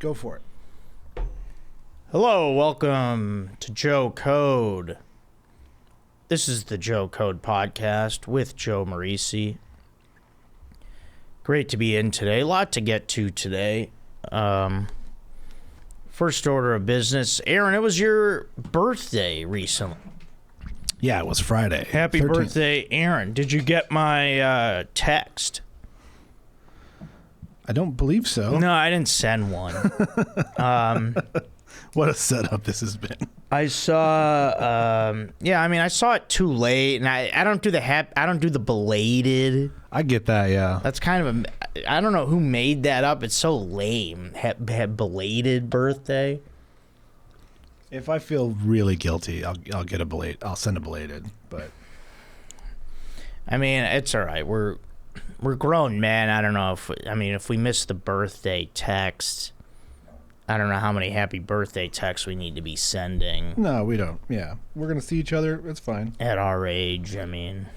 Go for it. Hello, welcome to Joe Code. This is the Joe Code podcast with Joe Marrese. Great to be in today. A lot to get to today. First order of business. Aaron, it was your birthday recently. Yeah, it was Friday. Happy 13th. birthday, Aaron. Did you get my text? I don't believe so. No, I didn't send one. What a setup this has been. I saw, I saw it too late, and I don't do the belated. I get that, yeah. That's kind of I don't know who made that up. It's so lame. Have belated birthday. If I feel really guilty, I'll get a belated. I'll send a belated, but I mean, it's all right. We're grown men. I don't know if we miss the birthday text, I don't know how many happy birthday texts we need to be sending. no, we don't. Yeah, we're gonna see each other. It's fine. At our age, I mean,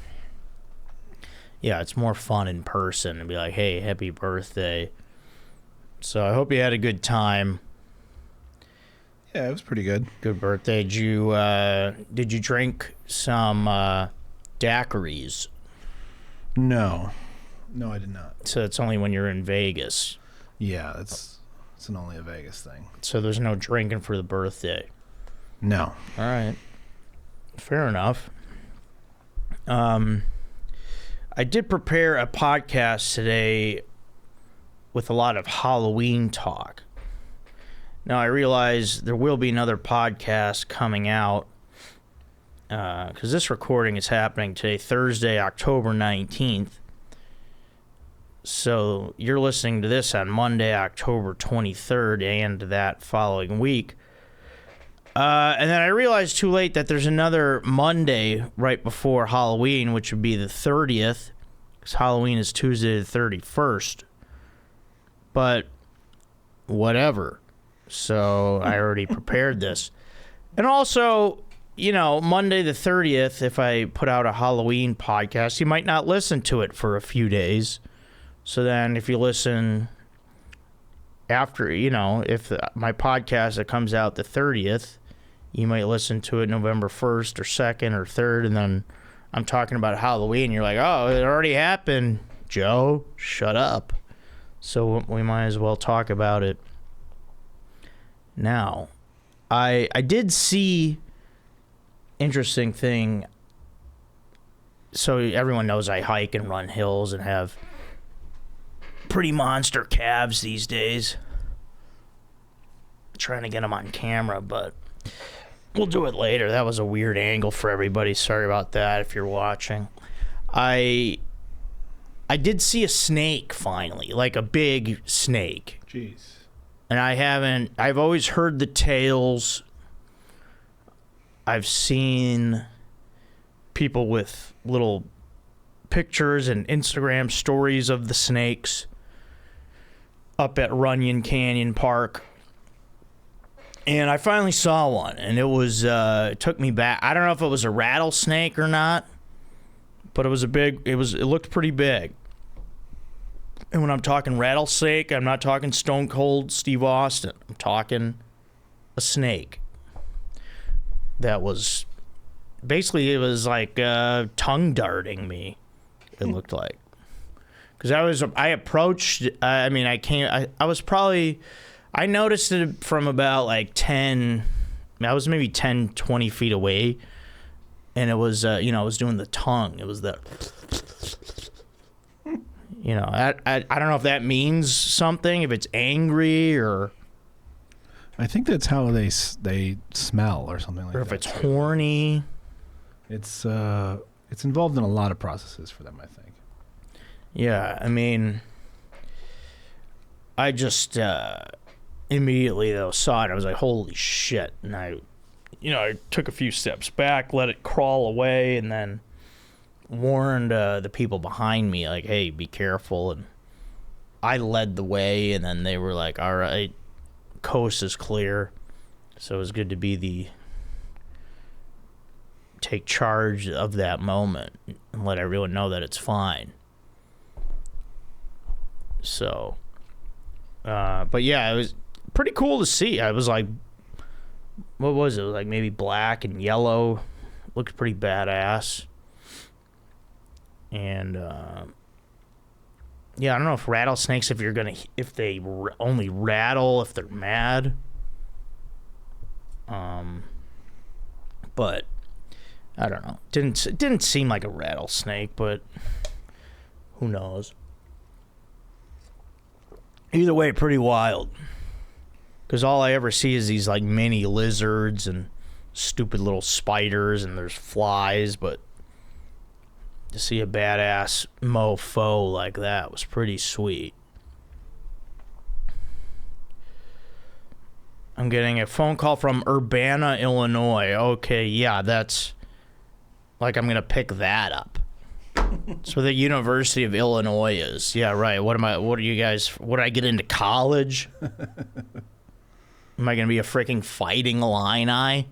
yeah, it's more fun in person to be like, hey, happy birthday. So I hope you had a good time. Yeah, it was pretty good. Good birthday. Did you drink some daiquiris? No, I did not. So it's only when you're in Vegas. Yeah, it's only a Vegas thing. So there's no drinking for the birthday. No. All right. Fair enough. I did prepare a podcast today with a lot of Halloween talk. Now, I realize there will be another podcast coming out because this recording is happening today, Thursday, October 19th. So you're listening to this on Monday, October 23rd, and that following week. And then I realized too late that there's another Monday right before Halloween, which would be the 30th, because Halloween is Tuesday the 31st. But whatever. So I already prepared this. And also, Monday the 30th, if I put out a Halloween podcast, you might not listen to it for a few days. So then if you listen after, if my podcast that comes out the 30th, you might listen to it November 1st or 2nd or 3rd, and then I'm talking about Halloween. You're like, oh, it already happened. Joe, shut up. So we might as well talk about it now. I did see interesting thing. So everyone knows I hike and run hills and have pretty monster calves these days. Trying to get them on camera, but we'll do it later. That was a weird angle for everybody. Sorry about that if you're watching. I did see a snake finally, like a big snake. Jeez. And I've always heard the tales. I've seen people with little pictures and Instagram stories of the snakes up at Runyon Canyon Park. And I finally saw one, and it took me back. I don't know if it was a rattlesnake or not, but it looked pretty big. And when I'm talking rattlesnake, I'm not talking Stone Cold Steve Austin. I'm talking a snake. That was, basically it was like tongue darting me, it looked like. Because I approached, I noticed it from about like 10, I was maybe 10, 20 feet away. And it was, it was doing the tongue. It was the, I don't know if that means something, if it's angry or. I think that's how they smell or something like that. Or if it's horny. It's involved in a lot of processes for them, I think. Yeah, I mean, I just immediately though saw it. I was like, "Holy shit!" And I took a few steps back, let it crawl away, and then warned the people behind me, like, "Hey, be careful." And I led the way, and then they were like, "All right, coast is clear." So it was good to be take charge of that moment and let everyone know that it's fine. So, but yeah, it was pretty cool to see. I was like, what was it? It was like maybe black and yellow. Looked pretty badass. And yeah, I don't know if rattlesnakes, if they only rattle if they're mad. But I don't know. It didn't seem like a rattlesnake, but who knows? Either way, pretty wild. Because all I ever see is these like mini lizards and stupid little spiders, and there's flies, but to see a badass mofo like that was pretty sweet. I'm getting a phone call from Urbana, Illinois. Okay, yeah, that's like I'm gonna pick that up. That's where the University of Illinois is. Yeah, right. What are you guys? What do I get into college? Am I gonna be a freaking Fighting Illini?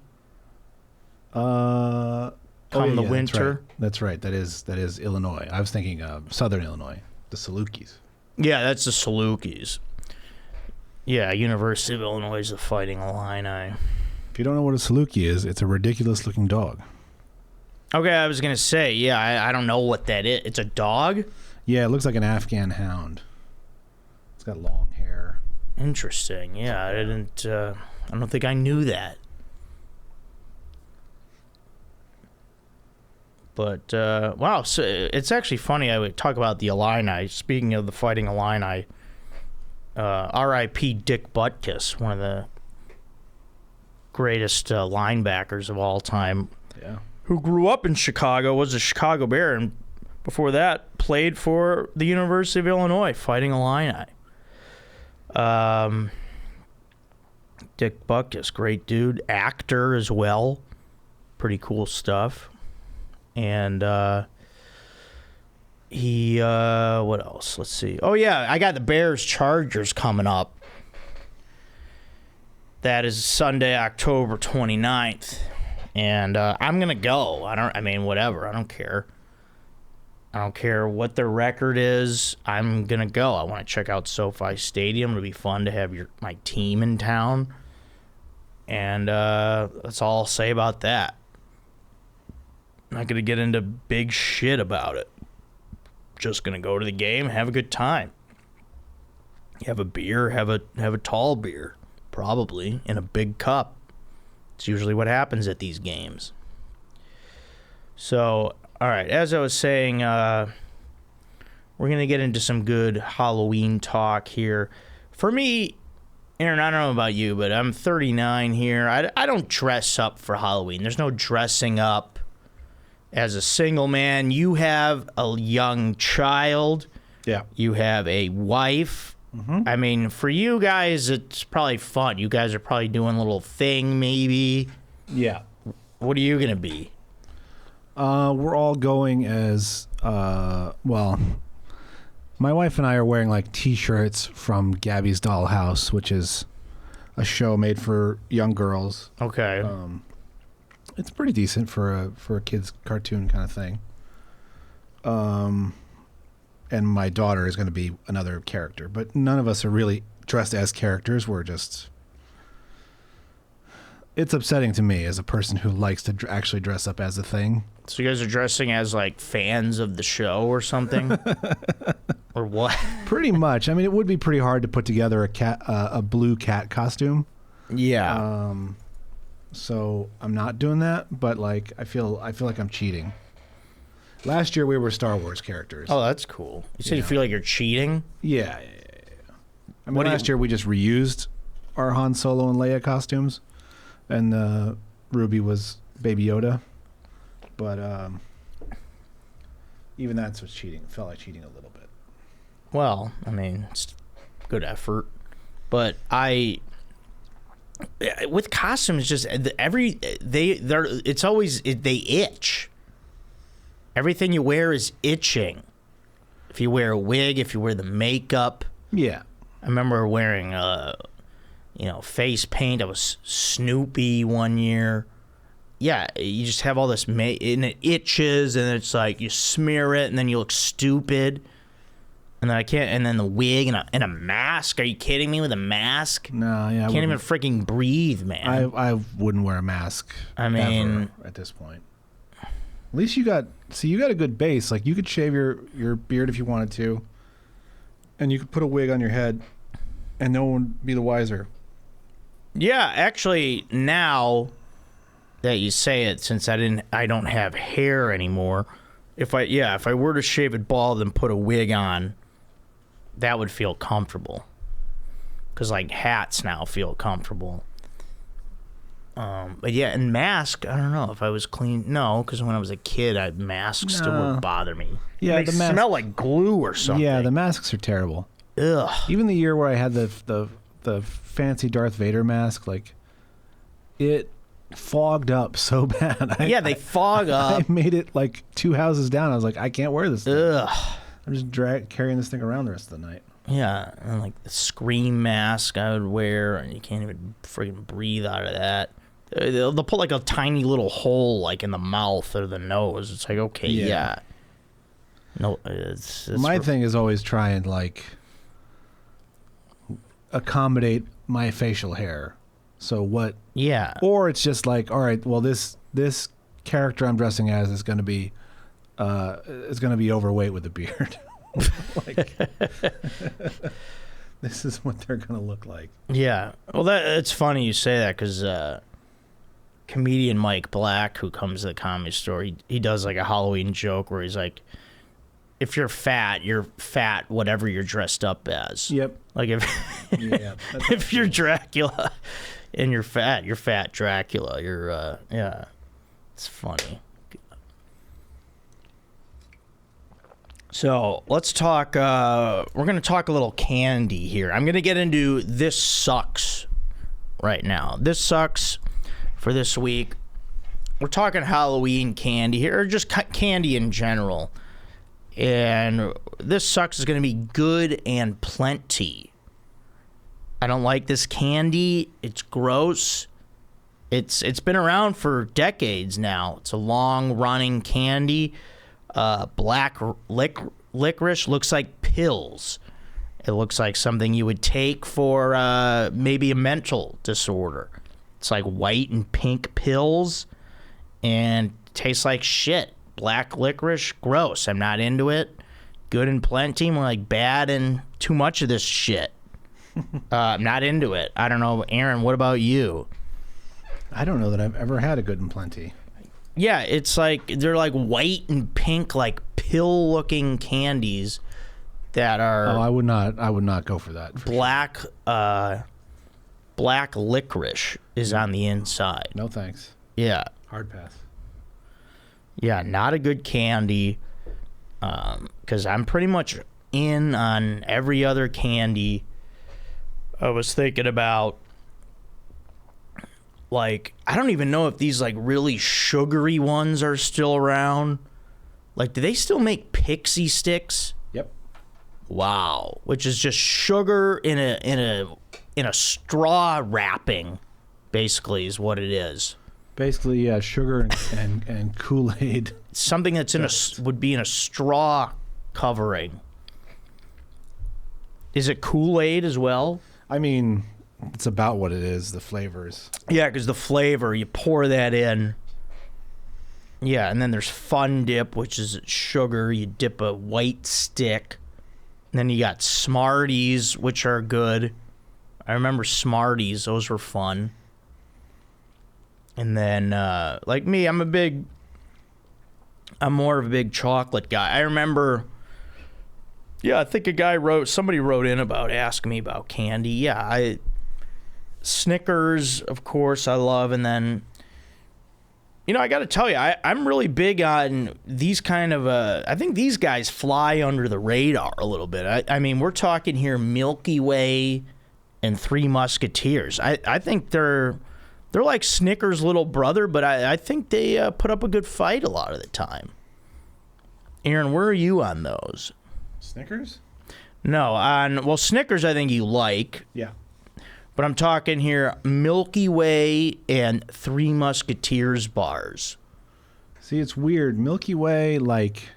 Come the winter. That's right. That is Illinois. I was thinking Southern Illinois, the Salukis. Yeah, that's the Salukis. Yeah, University of Illinois is the Fighting Illini. If you don't know what a Saluki is, it's a ridiculous-looking dog. Okay, I was gonna say, yeah, I don't know what that is. It's a dog? Yeah, it looks like an Afghan hound. It's got long hair. Interesting. Yeah, I don't think I knew that. But wow, so it's actually funny. I would talk about the Illini. Speaking of the Fighting Illini, R.I.P. Dick Butkus, one of the greatest linebackers of all time. Yeah. Who grew up in Chicago, was a Chicago Bear, and before that played for the University of Illinois, Fighting Illini. Dick Butkus, great dude, actor as well, pretty cool stuff. And he what else? Let's see. Oh yeah, I got the Bears Chargers coming up. That is Sunday, October 29th. And I'm going to go. Whatever. I don't care. I don't care what their record is. I'm going to go. I want to check out SoFi Stadium. It'll be fun to have my team in town. And that's all I'll say about that. I'm not going to get into big shit about it. Just going to go to the game, have a good time. Have a beer, have a tall beer, probably, in a big cup. It's usually what happens at these games. So, all right, as I was saying, we're going to get into some good Halloween talk here. For me, Aaron, I don't know about you, but I'm 39 here. I don't dress up for Halloween. There's no dressing up as a single man. You have a young child. Yeah. You have a wife. Mm-hmm. I mean, for you guys, it's probably fun. You guys are probably doing a little thing, maybe. Yeah. What are you going to be? We're all going as, well, my wife and I are wearing like T-shirts from Gabby's Dollhouse, which is a show made for young girls. Okay. It's pretty decent for a kid's cartoon kind of thing. And my daughter is going to be another character, but none of us are really dressed as characters. We're just... It's upsetting to me as a person who likes to actually dress up as a thing. So you guys are dressing as like fans of the show or something? Or what? Pretty much. I mean, it would be pretty hard to put together a blue cat costume. Yeah. So I'm not doing that, but like I feel like I'm cheating. Last year we were Star Wars characters. Oh, that's cool. You said you feel like you're cheating? Yeah. I mean, last year we just reused our Han Solo and Leia costumes, and Ruby was Baby Yoda. But even that's what's cheating. It felt like cheating a little bit. Well, I mean, it's good effort, but with costumes, just it's always they itch. Everything you wear is itching. If you wear a wig, if you wear the makeup. Yeah. I remember wearing face paint. I was Snoopy one year. Yeah, you just have all this and it itches, and it's like you smear it and then you look stupid. And then I can't. And then the wig and a mask. Are you kidding me? With a mask? No, yeah. Can't even freaking breathe, man. I wouldn't wear a mask. I mean, ever at this point. At least you got a good base. Like you could shave your beard if you wanted to, and you could put a wig on your head, and no one would be the wiser. Yeah, actually, now that you say it, since I don't have hair anymore. If I were to shave it bald and put a wig on, that would feel comfortable. Because, like, hats now feel comfortable. But, yeah, and mask, I don't know if I was clean. No, because when I was a kid, masks still would bother me. Yeah, they smell like glue or something. Yeah, the masks are terrible. Ugh. Even the year where I had the fancy Darth Vader mask, like, it fogged up so bad. They fog up. I made it, like, 2 houses down. I was like, I can't wear this thing. Ugh. I'm just carrying this thing around the rest of the night. Yeah, and like the Scream mask I would wear, and you can't even freaking breathe out of that. They'll put like a tiny little hole like in the mouth or the nose. It's like, okay, yeah. No, it's my thing is always try and like accommodate my facial hair. So what? Yeah. Or it's just like, all right, well this character I'm dressing as is going to be overweight with a beard. Like, this is what they're going to look like. Yeah. Well, it's funny you say that because comedian Mike Black, who comes to the Comedy Store, he does like a Halloween joke where he's like, if you're fat whatever you're dressed up as. Yep. Like if you're Dracula and you're fat Dracula. You're yeah. It's funny. So let's talk. We're going to talk a little candy here. I'm going to get into This Sucks right now. This Sucks for this week. We're talking Halloween candy here, or just candy in general. And This Sucks is going to be good and plenty. I don't like this candy. It's gross. It's been around for decades now. It's a long-running candy. Black licorice looks like pills. It looks like something you would take for maybe a mental disorder. It's like white and pink pills and tastes like shit. Black licorice, gross. I'm not into it. Good and plenty, more like bad and too much of this shit. I'm not into it. I don't know. Aaron, what about you? I don't know that I've ever had a good and plenty. Yeah, it's like they're like white and pink, like pill-looking candies that are. Oh, I would not go for that. Black, black licorice is on the inside. No thanks. Yeah. Hard pass. Yeah, not a good candy. Because I'm pretty much in on every other candy. I was thinking about. Like, I don't even know if these, like, really sugary ones are still around. Like, do they still make pixie sticks? Yep. Wow. Which is just sugar in a straw wrapping, basically, is what it is. Basically, yeah, sugar and Kool-Aid. Something that's would be in a straw covering. Is it Kool-Aid as well? I mean, it's about what it is, the flavors. Yeah, because the flavor, you pour that in. Yeah, and then there's Fun Dip, which is sugar. You dip a white stick. And then you got Smarties, which are good. I remember Smarties. Those were fun. And then, like me, I'm more of a big chocolate guy. I remember, yeah, I think somebody wrote in about asking me about candy. Yeah, Snickers, of course, I love. And then, you know, I got to tell you, I'm really big on these kind of, I think these guys fly under the radar a little bit. I mean, we're talking here Milky Way and Three Musketeers. I think they're like Snickers' little brother, but I think they put up a good fight a lot of the time. Aaron, where are you on those? Snickers? No, Snickers I think you like. Yeah. But I'm talking here Milky Way and Three Musketeers bars. See, it's weird. Milky Way, like,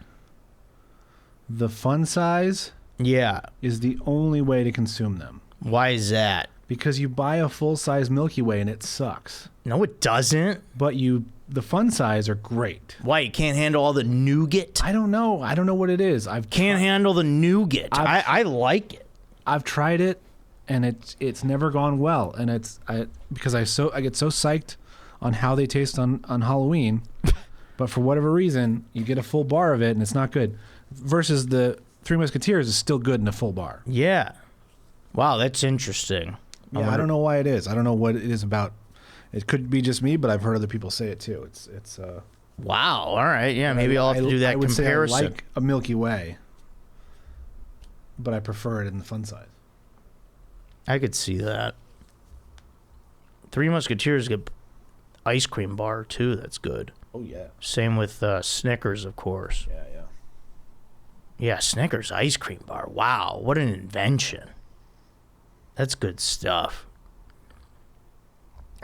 the fun size, Yeah. is the only way to consume them. Why is that? Because you buy a full-size Milky Way and it sucks. No, it doesn't. But the fun size are great. Why, you can't handle all the nougat? I don't know. I don't know what it is. Can't handle the nougat. I like it. I've tried it, and it's never gone well. And because I get so psyched on how they taste on Halloween, but for whatever reason, you get a full bar of it and it's not good. Versus the Three Musketeers is still good in a full bar. Yeah. Wow, that's interesting. Yeah, I don't know why it is. I don't know what it is about. It could be just me, but I've heard other people say it too. It's wow. All right. Yeah, maybe I'll have to do that comparison. I would say I like a Milky Way, but I prefer it in the fun size. I could see that. Three Musketeers get ice cream bar too. That's good. Oh yeah. Same with Snickers, of course. Yeah. Yeah, Snickers ice cream bar. Wow, what an invention. That's good stuff.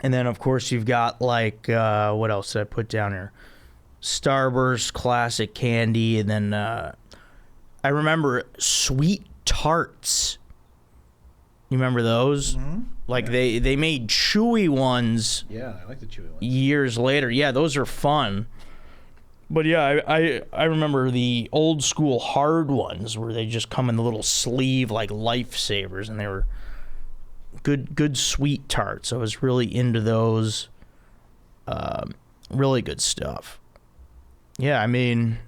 And then, of course, you've got, like, what else did I put down here? Starburst classic candy. And then I remember sweet tarts. You remember those? Mm-hmm. Like, they made chewy ones. Yeah, I like the chewy ones. Years later. Yeah, those are fun. But yeah, I remember the old school hard ones where they just come in the little sleeve like lifesavers, and they were good sweet tarts. I was really into those. Really good stuff. Yeah, I mean,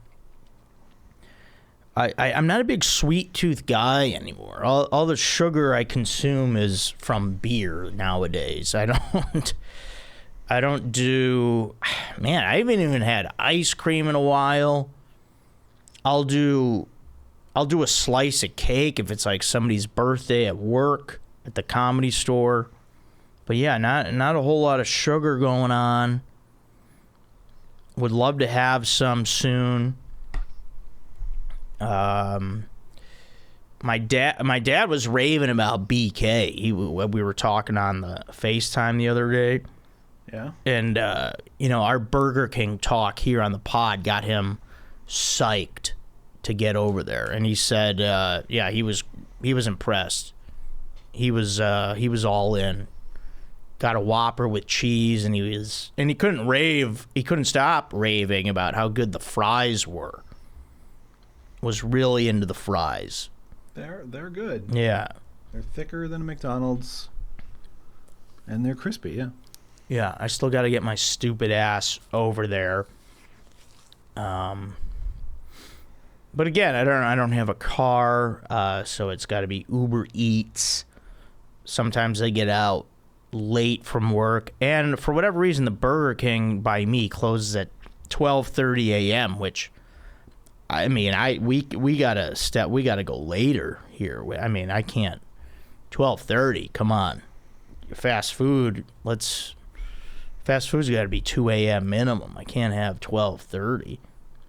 I'm not a big sweet tooth guy anymore. All the sugar I consume is from beer nowadays. I don't do, man, I haven't even had ice cream in a while. I'll do a slice of cake if it's like somebody's birthday at work, at the Comedy Store. But yeah, not a whole lot of sugar going on. Would love to have some soon. My dad was raving about BK. We were talking on the FaceTime the other day. Yeah. And, our Burger King talk here on the pod got him psyched to get over there. And he said, he was impressed. He was all in. Got a Whopper with cheese, and he couldn't stop raving about how good the fries were. Was really into the fries. They're good. Yeah. They're thicker than a McDonald's. And they're crispy, yeah. Yeah, I still got to get my stupid ass over there. But again, I don't have a car, so it's got to be Uber Eats. Sometimes I get out late from work, and for whatever reason, the Burger King by me closes at 12:30 a.m., which I mean, we gotta go later here. I mean, I can't. 12:30, come on. Fast food's got to be 2 a.m. minimum. I can't have 12:30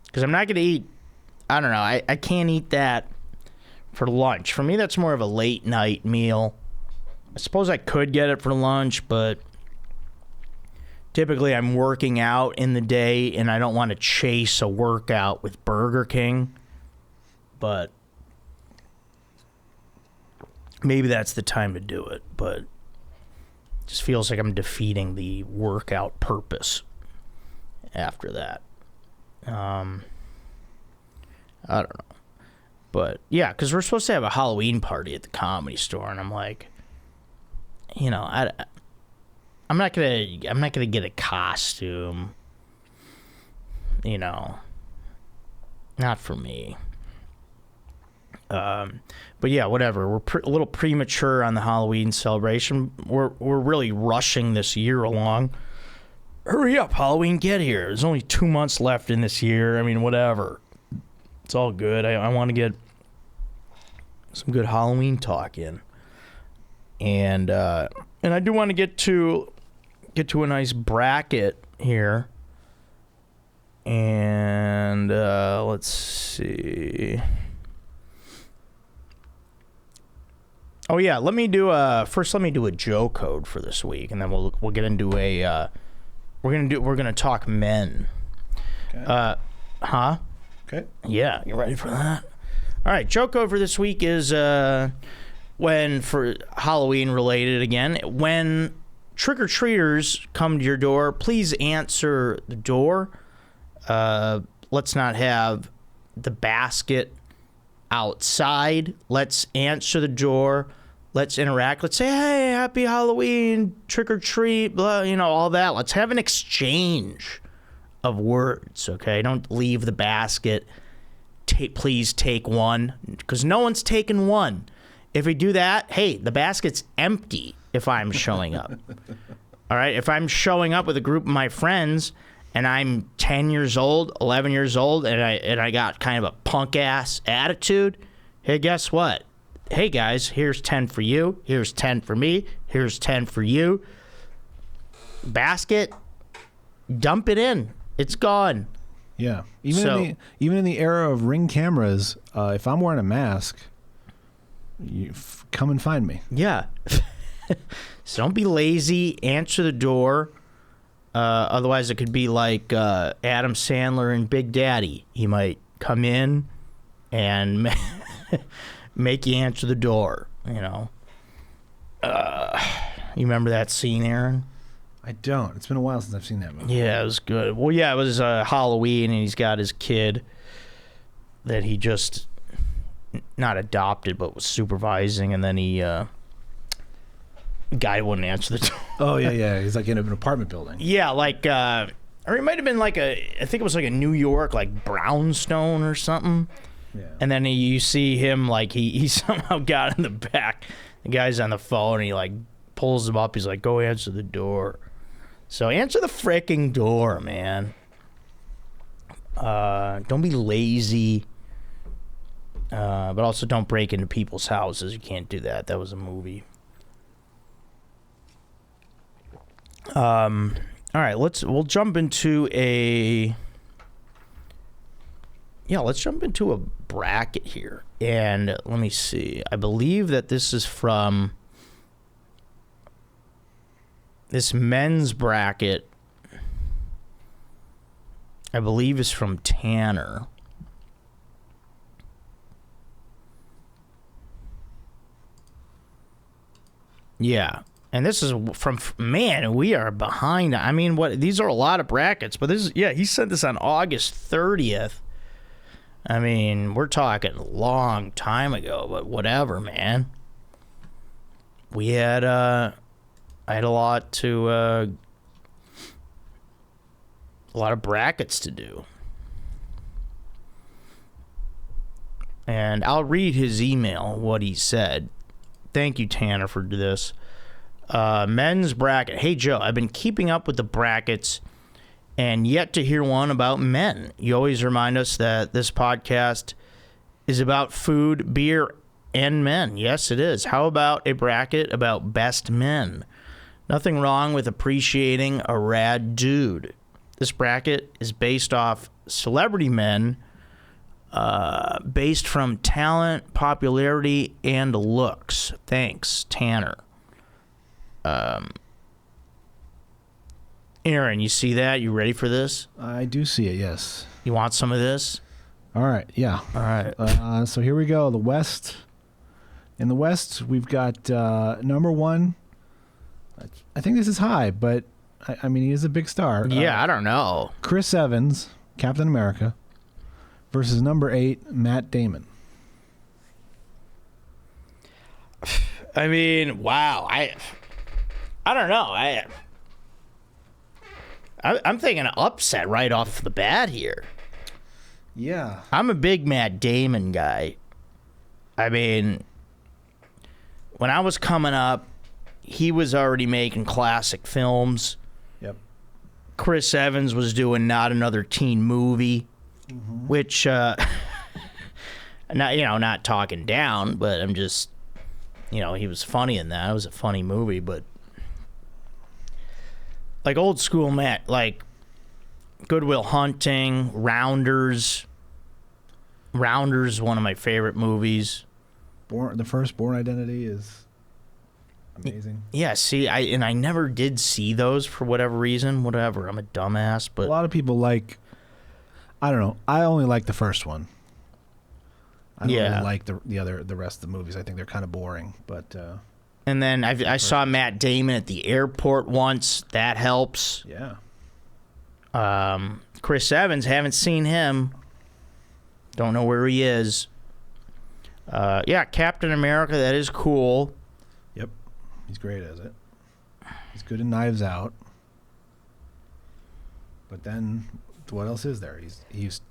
because I'm not going to eat. I don't know. I can't eat that for lunch. For me, that's more of a late night meal. I suppose I could get it for lunch, but typically I'm working out in the day, and I don't want to chase a workout with Burger King. But maybe that's the time to do it. But just feels like I'm defeating the workout purpose after that. I don't know. But yeah, because we're supposed to have a Halloween party at the Comedy Store, and I'm like, I'm not gonna get a costume. Not for me. But yeah, whatever. We're a little premature on the Halloween celebration. We're really rushing this year along. Hurry up, Halloween, get here. There's only 2 months left in this year. I mean, whatever. It's all good. I want to get some good Halloween talk in. And I do want to get to a nice bracket here. And let's see. Oh yeah, let me do a Joe code for this week, and then we'll get into a we're gonna talk men. Okay. Huh? Okay. Yeah, you ready for that? All right, joke over this week is when, for Halloween related again, when trick-or-treaters come to your door, please answer the door. Let's not have the basket outside. Let's answer the door. Let's interact. Let's say, hey, happy Halloween, trick-or-treat, blah, all that. Let's have an exchange of words, okay? Don't leave the basket. Please take one, because no one's taken one. If we do that, hey, the basket's empty if I'm showing up. All right? If I'm showing up with a group of my friends and I'm 10 years old, 11 years old, and I got kind of a punk-ass attitude, hey, guess what? Hey, guys, here's 10 for you. Here's 10 for me. Here's 10 for you. Basket, dump it in. It's gone. Yeah. Even in the era of Ring cameras, if I'm wearing a mask, come and find me. Yeah. So don't be lazy. Answer the door. Otherwise, it could be like Adam Sandler and Big Daddy. He might come in and make you answer the door. You remember that scene, Aaron? I don't. It's been a while since I've seen that movie. Yeah, it was good. Well, yeah, it was Halloween, and he's got his kid that he just not adopted, but was supervising, and then guy wouldn't answer the door. Oh, yeah. He's like in an apartment building. Yeah, like, or it might have been like I think it was like a New York, like brownstone or something. Yeah. And then you see him, like, he somehow got in the back. The guy's on the phone, and he, like, pulls him up. He's like, go answer the door. So answer the fricking door, man. Don't be lazy. But also don't break into people's houses. You can't do that. That was a movie. All right, we'll jump into let's jump into a bracket here. And let me see. I believe that this is from this men's bracket. I believe is from Tanner. Yeah. And this is from, man, we are behind. I mean, these are a lot of brackets, but he sent this on August 30th. I mean, we're talking a long time ago, but whatever, man. I had a lot of brackets to do. And I'll read his email, what he said. Thank you, Tanner, for this. Men's bracket. Hey, Joe, I've been keeping up with the brackets and yet to hear one about men. You always remind us that this podcast is about food, beer, and men. Yes, it is. How about a bracket about best men? Nothing wrong with appreciating a rad dude. This bracket is based off celebrity men, based from talent, popularity, and looks. Thanks, Tanner. Aaron, you see that? You ready for this? I do see it, yes. You want some of this? All right, yeah. All right. So here we go. The West. In the West, we've got number one. I think this is high, but I mean, he is a big star. Yeah, I don't know. Chris Evans, Captain America, versus number 8, Matt Damon. I mean, wow. I don't know. I'm thinking an upset right off the bat here. Yeah. I'm a big Matt Damon guy. I mean, when I was coming up, he was already making classic films. Yep. Chris Evans was doing Not Another Teen Movie, which, not talking down, but I'm just, he was funny in that. It was a funny movie, but like old school Matt, like Good Will Hunting, Rounders. Rounders, one of my favorite movies. The first Bourne Identity is amazing. Yeah, see, I never did see those for whatever reason. Whatever, I'm a dumbass, but a lot of people like. I don't know. I only like the first one. I don't really like the rest of the movies. I think they're kind of boring. But and then I saw Matt Damon at the airport once. That helps. Yeah. Chris Evans, haven't seen him. Don't know where he is. Captain America, that is cool. Yep. He's great as it. He's good in Knives Out. But then, what else is there? He's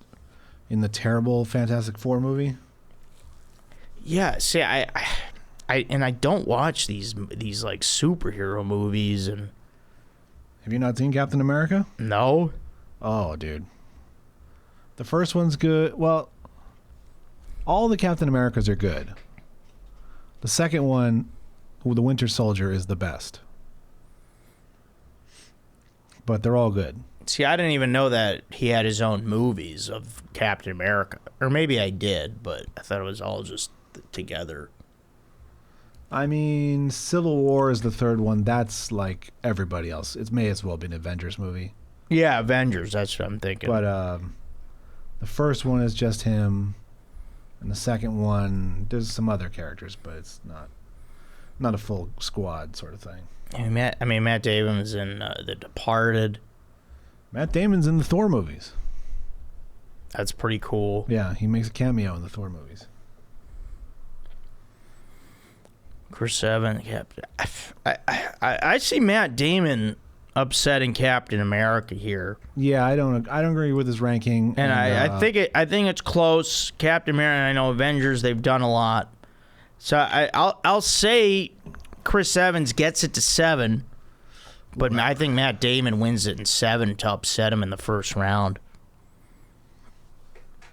in the terrible Fantastic Four movie. Yeah, see, I don't watch these like superhero movies and. Have you not seen Captain America? No. Oh, dude. The first one's good. Well, all the Captain Americas are good. The second one, The Winter Soldier, is the best. But they're all good. See, I didn't even know that he had his own movies of Captain America. Or maybe I did, but I thought it was all just together. I mean, Civil War is the third one. That's like everybody else. It may as well be an Avengers movie. Yeah, Avengers. That's what I'm thinking. But the first one is just him. And the second one, there's some other characters, but it's not a full squad sort of thing. Matt Damon is in The Departed. Matt Damon's in the Thor movies. That's pretty cool. Yeah, he makes a cameo in the Thor movies. Chris Evans, I see Matt Damon upsetting Captain America here. Yeah, I don't agree with his ranking. And I think it's close. Captain America, I know Avengers, they've done a lot. So I'll say Chris Evans gets it to 7, but I think Matt Damon wins it in 7 to upset him in the first round.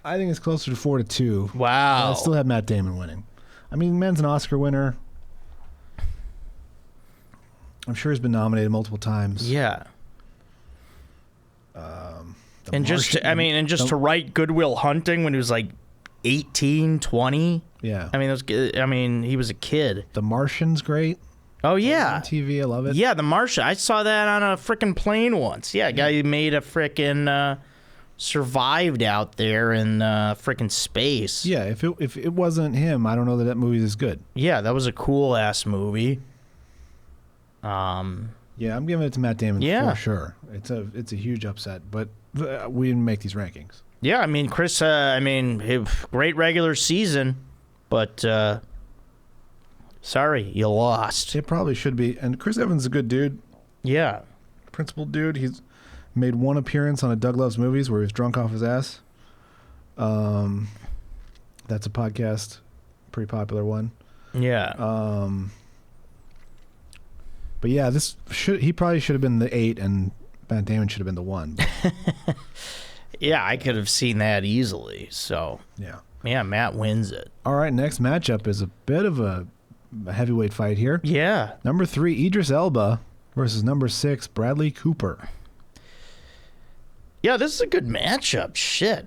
I think it's closer to 4-2. Wow. I still have Matt Damon winning. I mean, the man's an Oscar winner. I'm sure he's been nominated multiple times. Yeah. To write Good Will Hunting when he was like 18, 20. Yeah. He was a kid. The Martian's great. Oh yeah. On TV, I love it. Yeah, The Martian. I saw that on a freaking plane once. Yeah, a guy who made a freaking survived out there in freaking space. Yeah, if it wasn't him, I don't know that movie is good. Yeah, that was a cool ass movie. Yeah, I'm giving it to Matt Damon for sure. It's a huge upset, but we didn't make these rankings. Yeah, I mean, Chris, great regular season, but sorry, you lost. It probably should be. And Chris Evans is a good dude. Yeah. Principled dude. He's made one appearance on a Doug Loves Movies where he was drunk off his ass. That's a podcast, pretty popular one. Yeah. But yeah, he probably should have been the 8, and Matt Damon should have been the 1. Yeah, I could have seen that easily. So yeah, Matt wins it. All right, next matchup is a bit of a heavyweight fight here. Yeah. Number 3, Idris Elba versus number 6, Bradley Cooper. Yeah, this is a good matchup. Shit.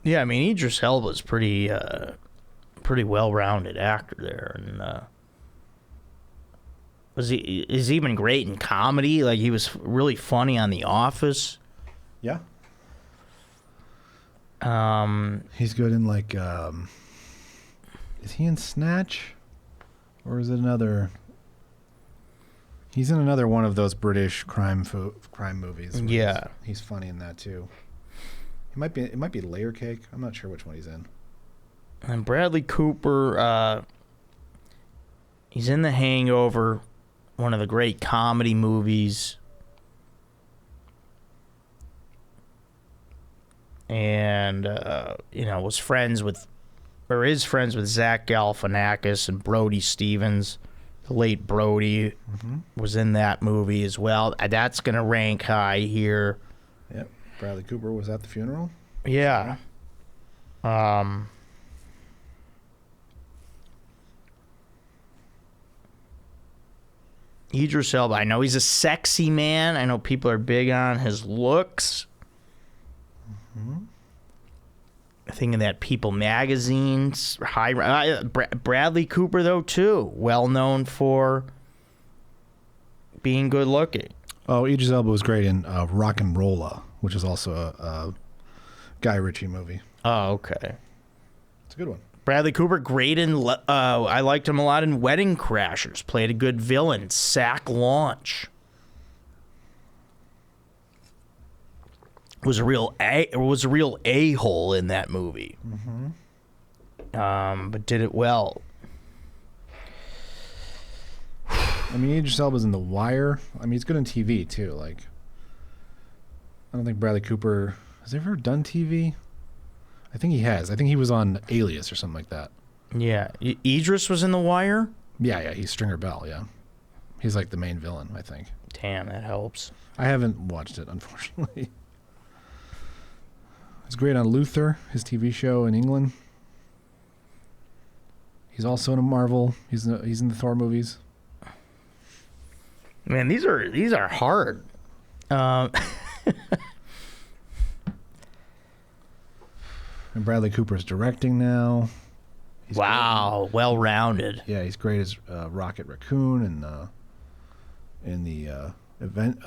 Yeah, I mean, Idris Elba's pretty well-rounded actor there, and is even great in comedy. Like, he was really funny on The Office. Yeah. He's good in like, is he in Snatch, or is it another? He's in another one of those British crime movies. Yeah, he's funny in that too. It might be Layer Cake. I'm not sure which one he's in. And Bradley Cooper, he's in The Hangover, one of the great comedy movies. And is friends with Zach Galifianakis and Brody Stevens. The late Brody was in that movie as well. That's gonna rank high here. Yep. Bradley Cooper was at the funeral. Yeah. Idris Elba, I know he's a sexy man. I know people are big on his looks. Thinking that People magazine's high. Bradley Cooper, though, too. Well known for being good looking. Oh, Idris Elba was great in Rock and Rolla, which is also a Guy Ritchie movie. Oh, okay. It's a good one. Bradley Cooper, great in. I liked him a lot in Wedding Crashers. Played a good villain. Sack Launch. Was a real a-hole in that movie. Mm-hmm. But did it well. I mean, Idris Elba's in The Wire. I mean, he's good in TV too. Like, I don't think Bradley Cooper has he ever done TV. I think he has. I think he was on Alias or something like that. Yeah, Idris was in The Wire. Yeah, he's Stringer Bell. Yeah, he's like the main villain, I think. Damn, that helps. I haven't watched it, unfortunately. He's great on Luther, his TV show in England. He's also in a Marvel. He's in the Thor movies. Man, these are hard. And Bradley Cooper's directing now. He's wow, well-rounded. Yeah, he's great as Rocket Raccoon and in the event.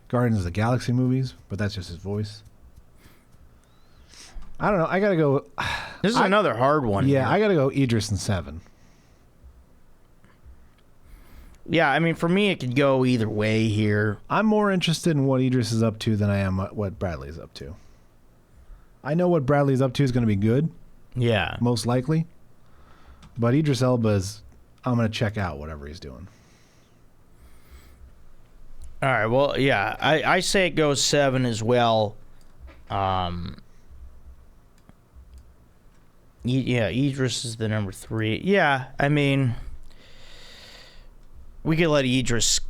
Guardians of the Galaxy movies, but that's just his voice. I don't know. I gotta go. This is another hard one. Yeah, here. I gotta go Idris and 7. Yeah, I mean, for me, it could go either way here. I'm more interested in what Idris is up to than I am what Bradley's up to. I know what Bradley's up to is going to be good. Yeah. Most likely. But Idris Elba's, I'm going to check out whatever he's doing. All right, well, yeah, I say it goes 7 as well. Yeah, Idris is the number 3. Yeah, I mean, we could let Idris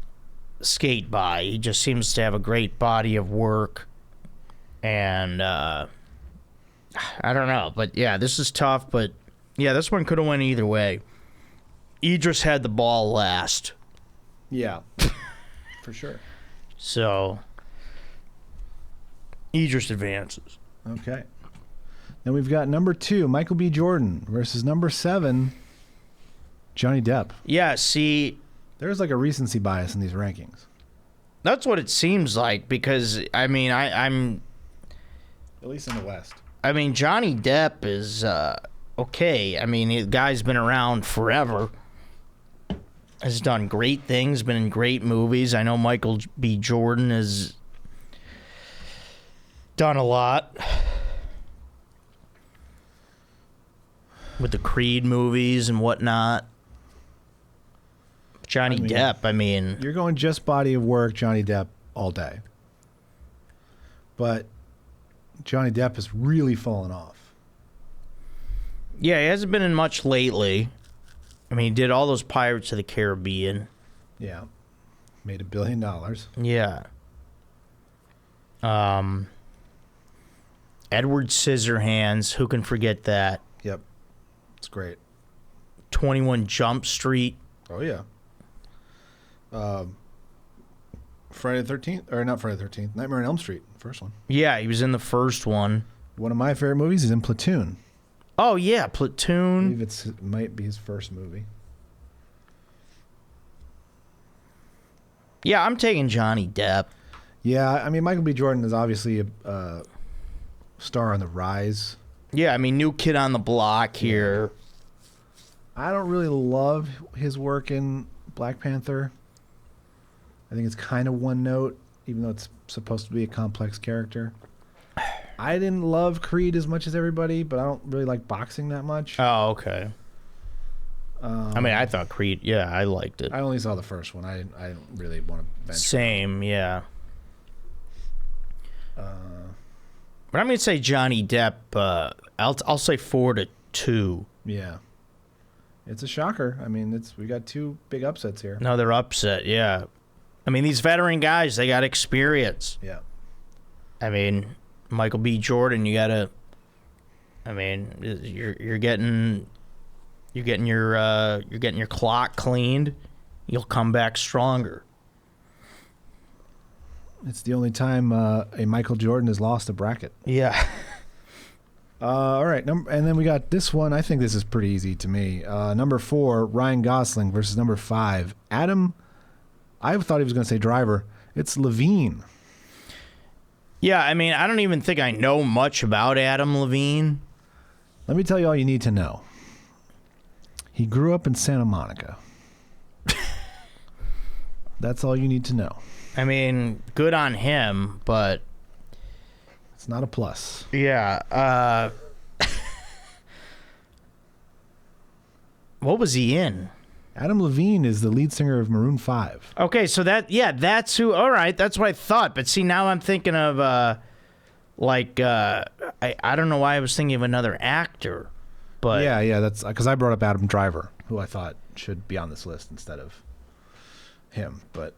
skate by. He just seems to have a great body of work. And, I don't know. But, yeah, this is tough. But, yeah, this one could have went either way. Idris had the ball last. Yeah, for sure. So, Idris advances. Okay. Then we've got number 2, Michael B. Jordan versus number 7, Johnny Depp. Yeah, see, There's like a recency bias in these rankings. that's what it seems like because, I mean, I'm... At least in the West. I mean, Johnny Depp is okay. I mean, the guy's been around forever. Has done great things, been in great movies. I know Michael B. Jordan has done a lot with the Creed movies and whatnot. Johnny Depp, I mean... You're going just body of work, Johnny Depp, all day. But Johnny Depp has really fallen off. Yeah, he hasn't been in much lately. I mean, he did all those Pirates of the Caribbean. Yeah. Made $1 billion. Yeah. Edward Scissorhands, who can forget that? Yep. It's great. 21 Jump Street. Oh, yeah. Friday the 13th, or not Friday the 13th, Nightmare on Elm Street, first one. Yeah, he was in the first one. One of my favorite movies is in Platoon. Oh, yeah, I Platoon. believe it might be his first movie. Yeah, I'm taking Johnny Depp. Yeah, I mean, Michael B. Jordan is obviously a star on the rise. Yeah, I mean, New Kid on the Block here. I don't really love his work in Black Panther. I think it's kind of one note, even though it's supposed to be a complex character. I didn't love Creed as much as everybody, but I don't really like boxing that much. Oh, okay. I mean, I thought Creed, yeah, I liked it. I only saw the first one. I didn't really want to venture. Same, yeah. But I'm going to say Johnny Depp, I'll say 4-2. Yeah. It's a shocker. I mean, we got 2 big upsets here. Another upset, yeah. I mean, these veteran guys, they got experience. Yeah. I mean, Michael B. Jordan, you gotta. I mean, you're getting your clock cleaned. You'll come back stronger. It's the only time a Michael Jordan has lost a bracket. Yeah. All right, and then we got this one. I think this is pretty easy to me. Number 4, Ryan Gosling versus number 5, Adam. I thought he was going to say Driver. It's Levine. Yeah, I mean, I don't even think I know much about Adam Levine. Let me tell you all you need to know. He grew up in Santa Monica. That's all you need to know. I mean, good on him, but it's not a plus. Yeah. What was he in? Adam Levine is the lead singer of Maroon 5. Okay, so that's who. All right, that's what I thought. But see, now I'm thinking of I don't know why I was thinking of another actor. But yeah, that's because I brought up Adam Driver, who I thought should be on this list instead of him. But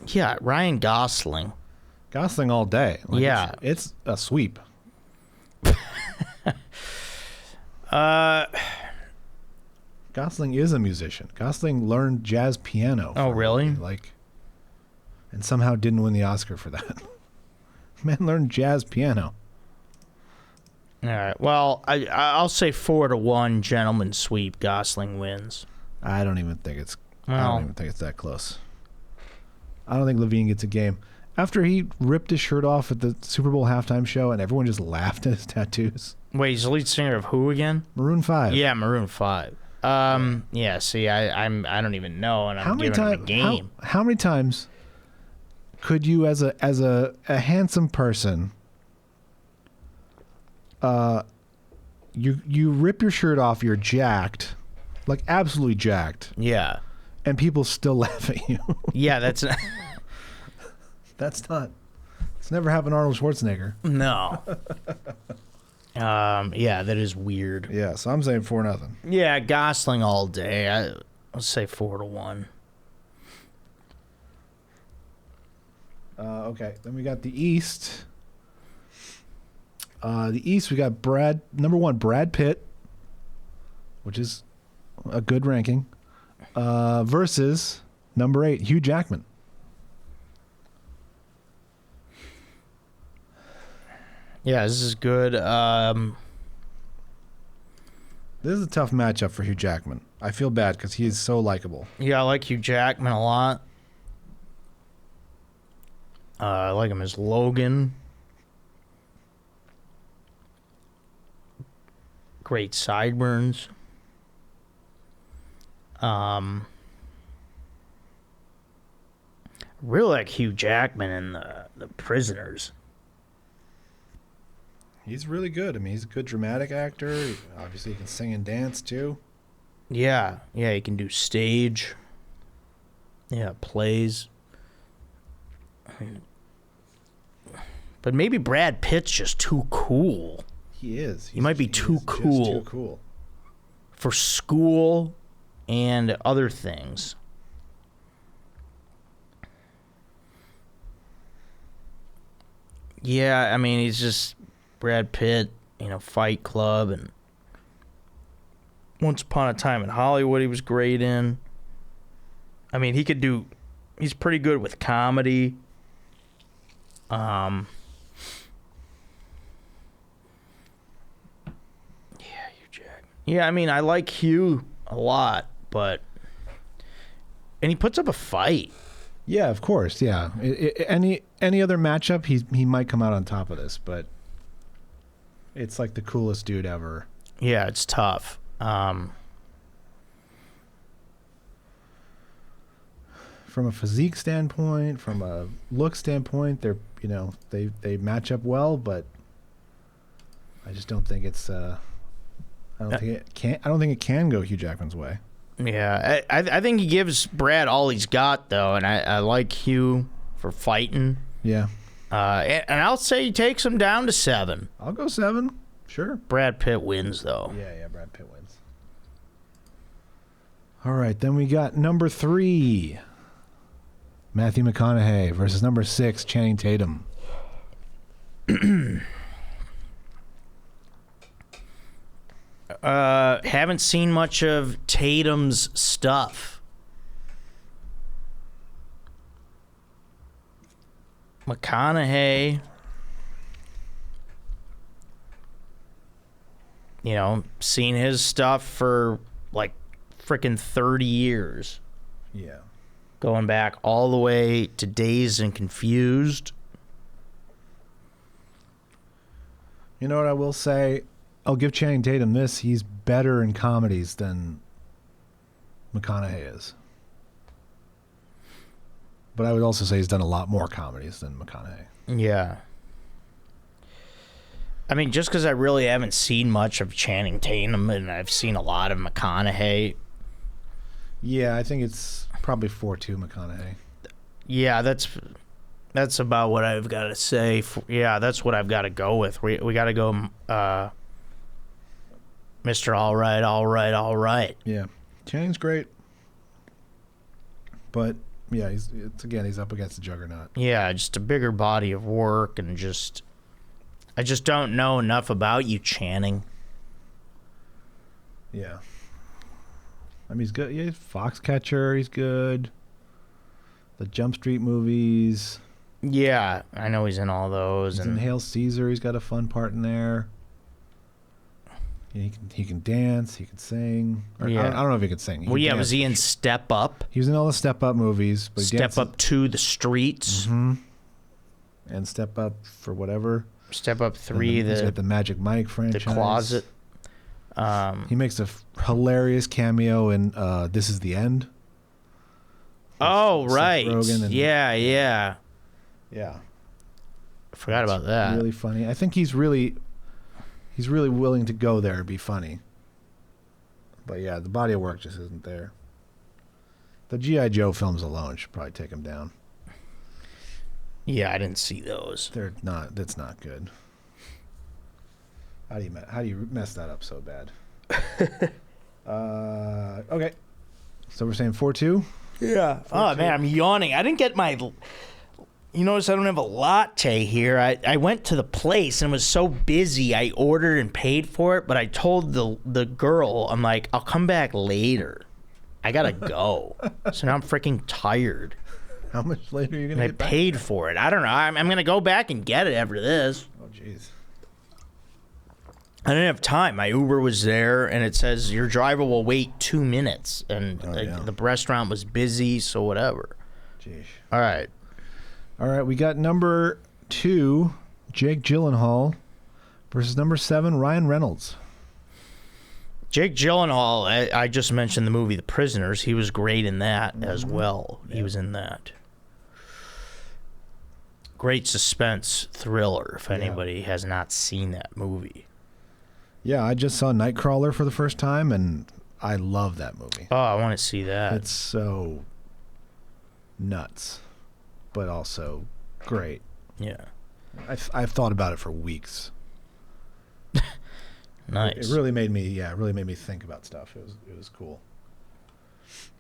yeah, Ryan Gosling. Gosling all day. Like, yeah, it's a sweep. Gosling is a musician. Gosling learned jazz piano. Oh, really? And somehow didn't win the Oscar for that. Man learned jazz piano. All right. Well, I'll say 4-1, gentleman sweep. Gosling wins. I don't even think it's that close. I don't think Levine gets a game. After he ripped his shirt off at the Super Bowl halftime show and everyone just laughed at his tattoos. Wait, he's the lead singer of who again? Maroon 5. Yeah, Maroon 5. Yeah. See, I don't even know, and I'm giving him a game. How many times could you, as a handsome person, you rip your shirt off, you're jacked, like absolutely jacked. Yeah. And people still laugh at you. Yeah, that's it's never happened to Arnold Schwarzenegger. No. Yeah, that is weird. Yeah, so I'm saying 4-0. Yeah, Gosling all day. I'll say 4-1. Okay, then we got the East. The East, we got number 1, Brad Pitt, which is a good ranking, versus number 8, Hugh Jackman. Yeah, this is good. This is a tough matchup for Hugh Jackman. I feel bad because he is so likable. Yeah, I like Hugh Jackman a lot. I like him as Logan. Great sideburns. Really like Hugh Jackman in the Prisoners. He's really good. I mean, he's a good dramatic actor. Obviously, he can sing and dance, too. Yeah, he can do stage. Yeah, plays. But maybe Brad Pitt's just too cool. He is. He might be too cool. Just too cool. For school and other things. Yeah, I mean, he's just Brad Pitt, Fight Club, and Once Upon a Time in Hollywood he was great in. I mean, he's pretty good with comedy. Yeah, Hugh Jackman. Yeah, I mean, I like Hugh a lot, and he puts up a fight. Yeah, of course. Yeah, any other matchup, he might come out on top of this, but it's like the coolest dude ever. Yeah, it's tough. From a physique standpoint, from a look standpoint, they're they match up well, but I just don't think it's. I don't think it can go Hugh Jackman's way. Yeah, I think he gives Brad all he's got though, and I like Hugh for fighting. Yeah. And I'll say he takes him down to 7. I'll go 7. Sure. Brad Pitt wins though. Yeah, Brad Pitt wins. All right, then we got number 3, Matthew McConaughey versus number 6, Channing Tatum. Haven't seen much of Tatum's stuff. McConaughey. You know, seen his stuff for like freaking 30 years. Yeah. Going back all the way to Dazed and Confused. You know what I will say? I'll give Channing Tatum this. He's better in comedies than McConaughey is. But I would also say he's done a lot more comedies than McConaughey. Yeah. I mean, just because I really haven't seen much of Channing Tatum and I've seen a lot of McConaughey. Yeah, I think it's probably 4-2 McConaughey. Yeah, that's about what I've got to say. Yeah, that's what I've got to go with. We got to go Mr. All Right, All Right, All Right. Yeah. Channing's great. But, yeah, he's up against the juggernaut. Yeah, just a bigger body of work and just... I just don't know enough about you, Channing. Yeah. I mean, he's good. Yeah, Foxcatcher, he's good. The Jump Street movies. Yeah, I know he's in all those. He's in Hail Caesar. He's got a fun part in there. Yeah, he can dance. He can sing. Yeah. I don't know if he can sing. Was he in Step Up? He was in all the Step Up movies. But Step Up to the Streets. Mm-hmm. And Step Up for whatever. Step Up 3. He's got the Magic Mike franchise. The Closet. He makes a hilarious cameo in This Is the End. Oh, right. Yeah. Yeah. I forgot about that. Really funny. I think he's really willing to go there and be funny. But yeah, the body of work just isn't there. The G.I. Joe films alone should probably take him down. Yeah, I didn't see those. They're not. That's not good. How do you mess that up so bad? Okay. So we're saying 4-2? Yeah. 4-2. Oh, man, I'm yawning. I didn't get my... You notice I don't have a latte here. I went to the place and was so busy. I ordered and paid for it, but I told the girl, I'm like, I'll come back later. I got to go. So now I'm freaking tired. How much later are you going to get back? I paid for it. I don't know. I'm going to go back and get it after this. Oh, jeez. I didn't have time. My Uber was there, and it says your driver will wait 2 minutes. And the restaurant was busy, so whatever. Jeez. All right. We got number 2, Jake Gyllenhaal, versus number 7, Ryan Reynolds. Jake Gyllenhaal, I just mentioned the movie The Prisoners. He was great in that as well. He was in that. Great suspense thriller, if anybody has not seen that movie. Yeah, I just saw Nightcrawler for the first time, and I love that movie. Oh, I want to see that. It's so nuts, but also great. Yeah. I've thought about it for weeks. Nice. It really made me think about stuff. It was cool.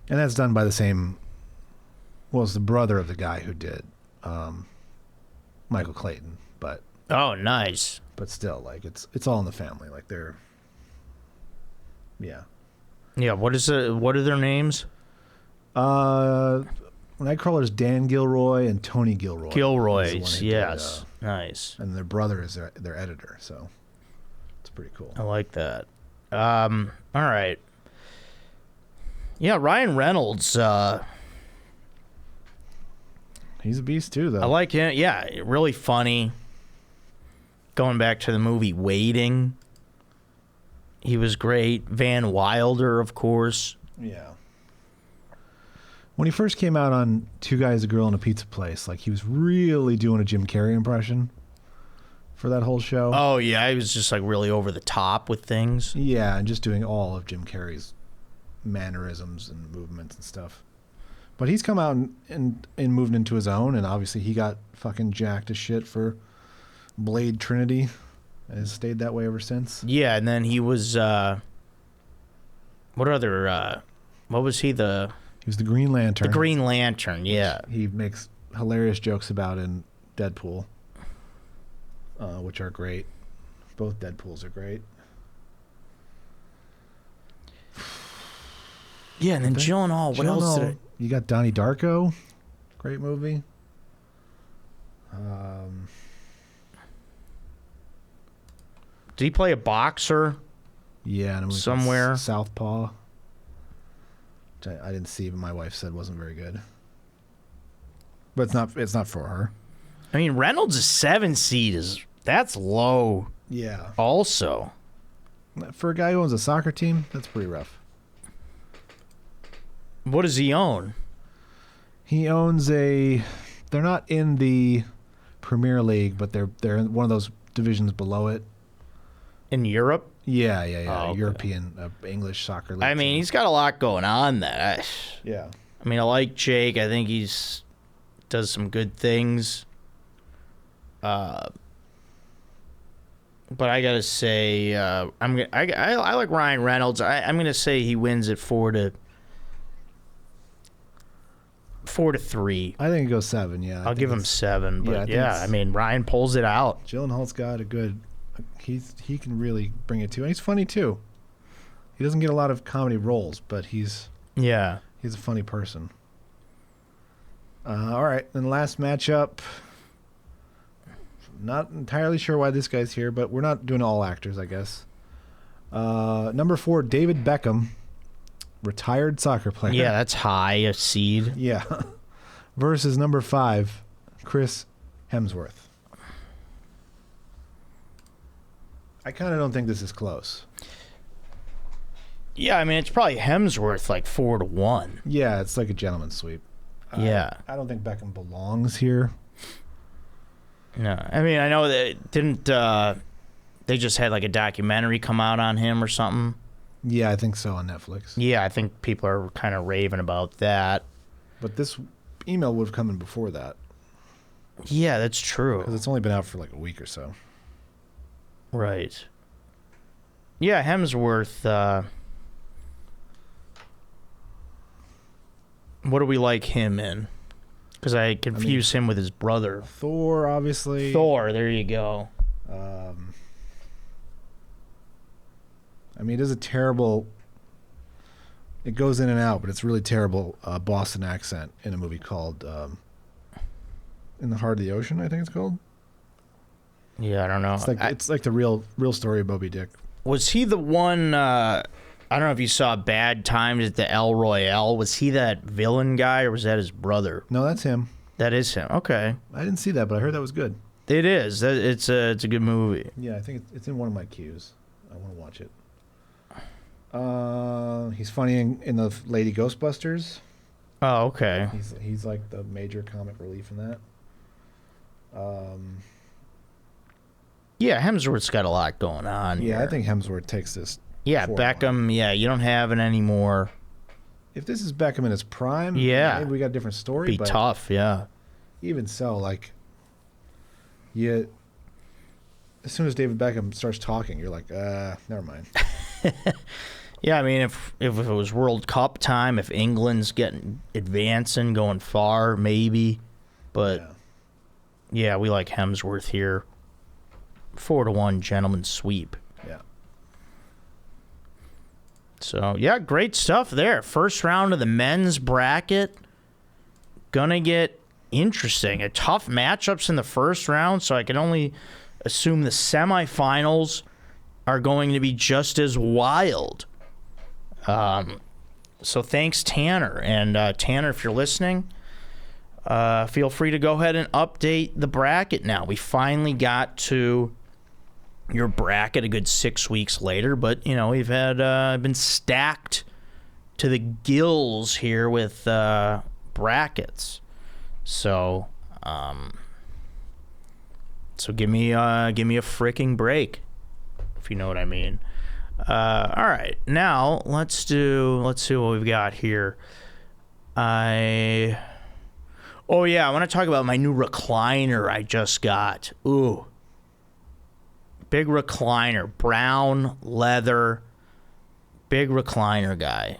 And that's done by the same, well, it's the brother of the guy who did Michael Clayton, but oh, nice. But still, like it's all in the family. Like yeah. What are their names? Nightcrawler's Dan Gilroy and Tony Gilroy. Gilroy's, yes. Nice. And their brother is their editor, so it's pretty cool. I like that. All right. Yeah, Ryan Reynolds. He's a beast too, though. I like him. Yeah, really funny. Going back to the movie Waiting, he was great. Van Wilder, of course. Yeah. When he first came out on Two Guys, a Girl, and a Pizza Place, like he was really doing a Jim Carrey impression for that whole show. Oh yeah, he was just like really over the top with things. Yeah, and just doing all of Jim Carrey's mannerisms and movements and stuff. But he's come out and moved into his own, and obviously he got fucking jacked as shit for Blade Trinity, and has stayed that way ever since. Yeah, and then he was what was he? He was the Green Lantern. The Green Lantern, yeah. He makes hilarious jokes about in Deadpool, which are great. Both Deadpools are great. Yeah, and then Gyllenhaal. What else did you got? Donnie Darko, great movie. Did he play a boxer? Yeah, in a movie called somewhere. Southpaw. Which I didn't see, but my wife said wasn't very good. But it's not for her. I mean, Reynolds' 7 seed that's low. Yeah. Also, For a guy who owns a soccer team, that's pretty rough. what does he own? He owns They're not in the Premier League, but they're in one of those divisions below it. In Europe? Yeah. Oh, okay. European English soccer league. I mean, he's got a lot going on there. Yeah. I mean, I like Jake. I think does some good things. But I gotta say, I like Ryan Reynolds. I'm gonna say he wins it 4-3. I think it goes 7. Yeah, I'll give him 7. But yeah, I mean, Ryan pulls it out. Gyllenhaal's got a good. He can really bring it too, and he's funny too. He doesn't get a lot of comedy roles, but he's a funny person. All right, then last matchup. Not entirely sure why this guy's here, but we're not doing all actors, I guess. Number 4, David Beckham, retired soccer player. Yeah, that's high, a seed. Yeah. Versus number 5, Chris Hemsworth. I kind of don't think this is close. Yeah, I mean, it's probably Hemsworth like 4-1. Yeah, it's like a gentleman's sweep. Yeah. I don't think Beckham belongs here. No, I mean, I know that they just had like a documentary come out on him or something. Yeah, I think so on Netflix. Yeah, I think people are kind of raving about that. But this email would have come in before that. Yeah, that's true. Because it's only been out for like a week or so. Right. Yeah, Hemsworth. What do we like him in? Because I confuse him with his brother. Thor, obviously. Thor, there you go. I mean, it is a terrible... It goes in and out, but it's really terrible Boston accent in a movie called In the Heart of the Ocean, I think it's called. Yeah, I don't know. It's like the real story of Moby Dick. Was he the one... I don't know if you saw Bad Times at the El Royale. Was he that villain guy, or was that his brother? No, that's him. That is him. Okay. I didn't see that, but I heard that was good. It is. It's a good movie. Yeah, I think it's in one of my queues. I want to watch it. He's funny in the Lady Ghostbusters. Oh, okay. He's like the major comic relief in that. Yeah, Hemsworth's got a lot going on. Yeah, here. I think Hemsworth takes this. Yeah, Beckham. Yeah, you don't have it anymore. If this is Beckham in his prime, yeah, maybe we got a different story. Be tough, yeah. Even so, like, as soon as David Beckham starts talking, you're like, never mind. Yeah, I mean, if it was World Cup time, if England's advancing, going far, maybe. But yeah, we like Hemsworth here. 4-1 gentleman's sweep. Yeah. So, yeah, great stuff there. First round of the men's bracket. Gonna get interesting. A tough matchups in the first round, so I can only assume the semifinals are going to be just as wild. So thanks, Tanner. And Tanner, if you're listening, feel free to go ahead and update the bracket now. We finally got to your bracket a good 6 weeks later, but we've had been stacked to the gills here with brackets. So give me a freaking break, if you know what I mean. All right, now let's see what we've got here. I want to talk about my new recliner I just got. Ooh. Big recliner, brown leather, big recliner guy,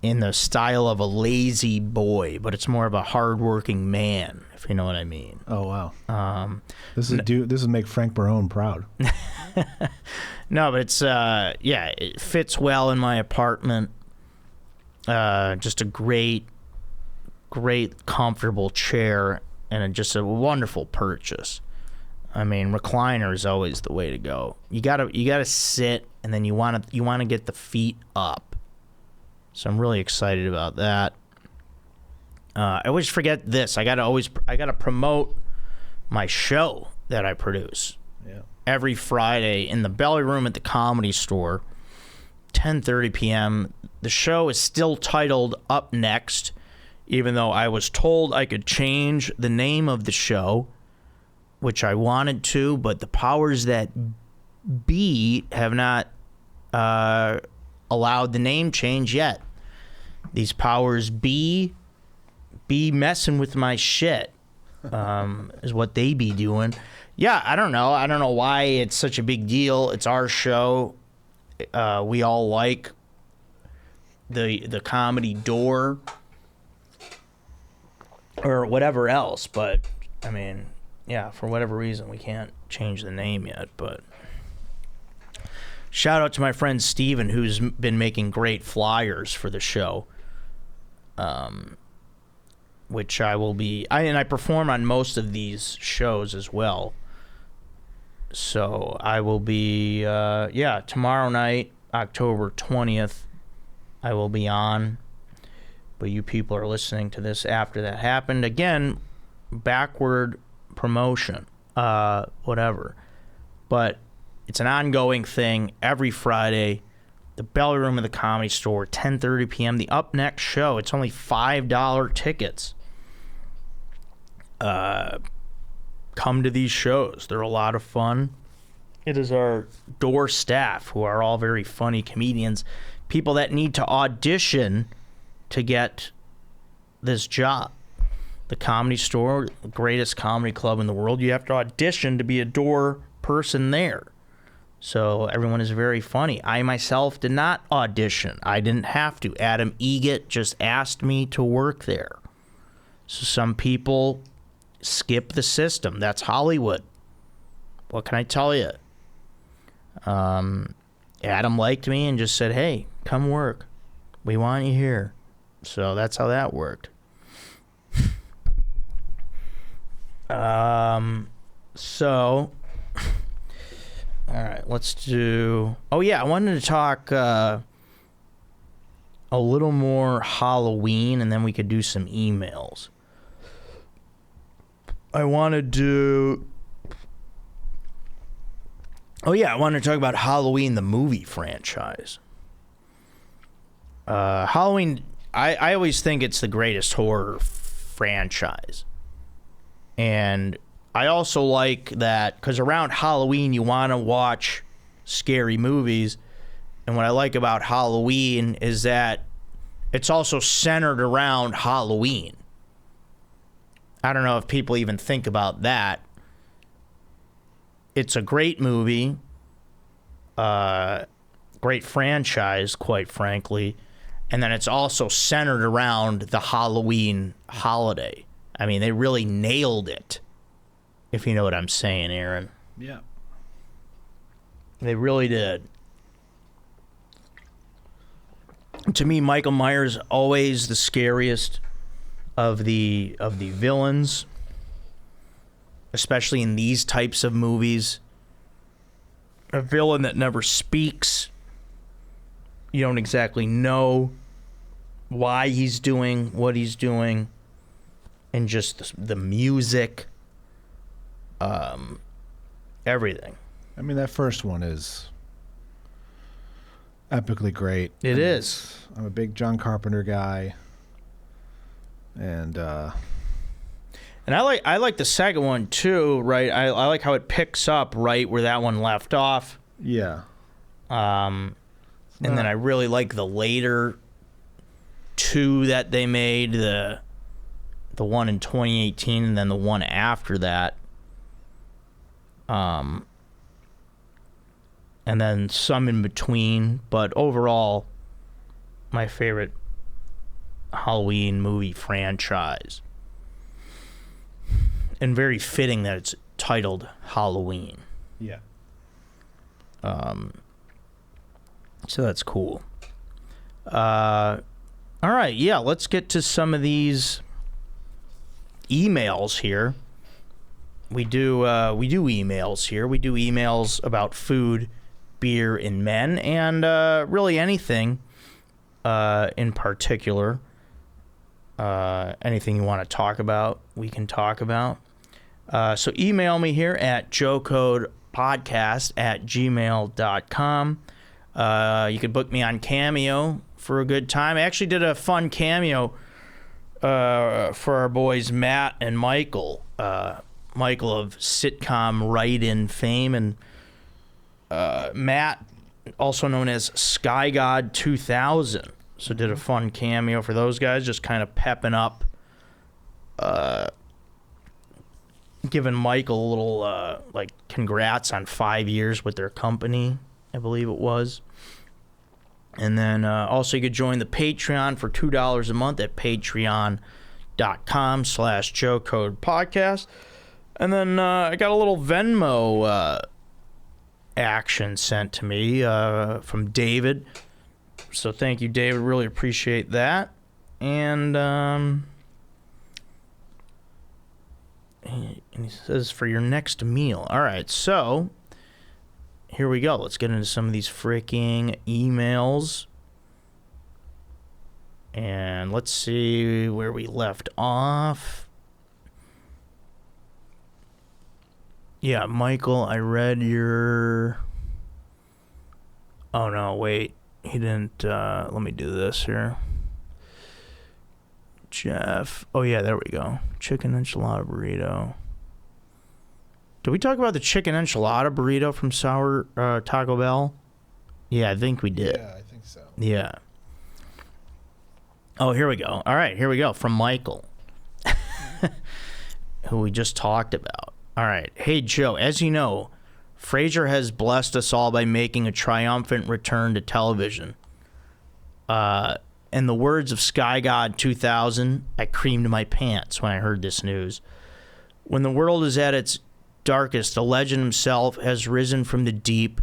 in the style of a lazy boy, but it's more of a hardworking man, if you know what I mean. Oh wow. This would make Frank Barone proud. No, but it's it fits well in my apartment. Just a great comfortable chair, and just a wonderful purchase. I mean, recliner is always the way to go. You gotta sit, and then you wanna get the feet up. So I'm really excited about that. I always forget this. I gotta promote my show that I produce. Yeah. Every Friday in the Belly Room at the Comedy Store, 10:30 p.m. The show is still titled Up Next, even though I was told I could change the name of the show, which I wanted to, but the powers that be have not allowed the name change yet. These powers be messing with my shit, is what they be doing. Yeah, I don't know. I don't know why it's such a big deal. It's our show. We all like the Comedy Door or whatever else, but I mean, yeah, for whatever reason we can't change the name yet. But shout out to my friend Steven, who's been making great flyers for the show, which I will be, and I perform on most of these shows as well. So I will be, tomorrow night, October 20th, I will be on. But you people are listening to this after that happened. Again, backward promotion, whatever. But it's an ongoing thing every Friday. The Belly Room of the Comedy Store, 10:30 p.m. The Up Next show. It's only $5 tickets. Come to these shows. They're a lot of fun. It is our door staff, who are all very funny comedians, people that need to audition to get this job. The Comedy Store, the greatest comedy club in the world, you have to audition to be a door person there. So everyone is very funny. I myself did not audition. I didn't have to. Adam Egget just asked me to work there. So some people skip the system. That's Hollywood. What can I tell you? Adam liked me and just said, hey, come work. We want you here. So that's how that worked. So, all right, let's do... Oh, yeah, I wanted to talk a little more Halloween, and then we could do some emails. I want to do... Oh, yeah, I wanted to talk about Halloween, the movie franchise. Halloween, I always think it's the greatest horror franchise. And I also like that, because around Halloween, you want to watch scary movies. And what I like about Halloween is that it's also centered around Halloween. I don't know if people even think about that. It's a great movie, great franchise, quite frankly, and then it's also centered around the Halloween holiday. I mean, they really nailed it, if you know what I'm saying, Aaron. Yeah. They really did. To me, Michael Myers always the scariest of the villains, especially in these types of movies. A villain that never speaks. You don't exactly know why he's doing what he's doing. And just the music. Everything. I mean, that first one is epically great. It is. I'm a big John Carpenter guy. And I like the second one too, right? I like how it picks up right where that one left off. Yeah. And then I really like the later two that they made, the one in 2018 and then the one after that. And then some in between, but overall my favorite Halloween movie franchise. And very fitting that it's titled Halloween. Yeah. So that's cool. All right, yeah, let's get to some of these emails here. we do emails here. We do emails about food, beer, and men, and really anything in particular. Anything you want to talk about, we can talk about. So email me here at joecodepodcast@gmail.com. You could book me on Cameo for a good time. I actually did a fun cameo for our boys Matt and Michael. Michael of sitcom write-in fame, and Matt, also known as Sky God 2000. So did a fun cameo for those guys, just kind of pepping up, giving Michael a little, like, congrats on 5 years with their company, I believe it was. And then also you could join the Patreon for $2 a month at patreon.com/JoeCodePodcast. And then I got a little Venmo action sent to me from David. So thank you, David. Really appreciate that. And he says, for your next meal. All right, so here we go. Let's get into some of these freaking emails. And let's see where we left off. Yeah, Michael, I read your... Oh, no, wait. He didn't... let me do this here. Jeff. Oh, yeah, there we go. Chicken enchilada burrito. Did we talk about the chicken enchilada burrito from Sour Taco Bell? Yeah, I think we did. Yeah, I think so. Yeah. Oh, here we go. All right, here we go. From Michael, who we just talked about. All right. Hey, Joe, as you know, Frasier has blessed us all by making a triumphant return to television. In the words of Sky God 2000, I creamed my pants when I heard this news. When the world is at its darkest, the legend himself has risen from the deep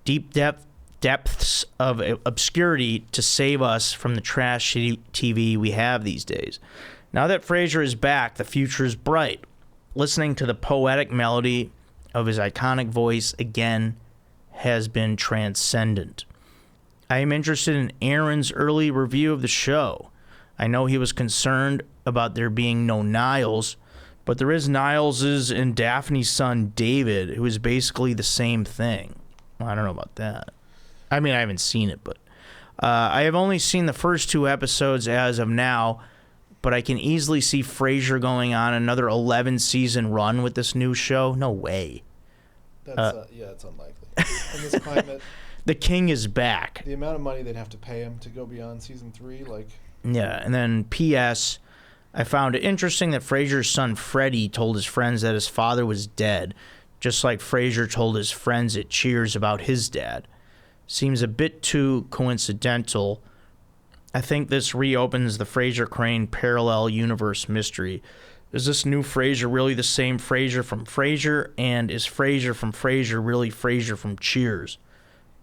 depths of obscurity to save us from the trash TV we have these days. Now that Frasier is back, the future is bright. Listening to the poetic melody of his iconic voice again has been transcendent. I am interested in Aaron's early review of the show. I know he was concerned about there being no Niles, but there is Niles's and Daphne's son David, who is basically the same thing. Well, I don't know about that. I mean, I haven't seen it, but I have only seen the first 2 episodes as of now, but I can easily see Frasier going on another 11-season run with this new show. No way. It's unlikely. In this climate, the king is back. The amount of money they'd have to pay him to go beyond season 3, like... Yeah, and then P.S., I found it interesting that Frasier's son Freddie told his friends that his father was dead, just like Frasier told his friends at Cheers about his dad. Seems a bit too coincidental. I think this reopens the Frasier Crane parallel universe mystery. Is this new Frasier really the same Frasier from Frasier? And is Frasier from Frasier really Frasier from Cheers?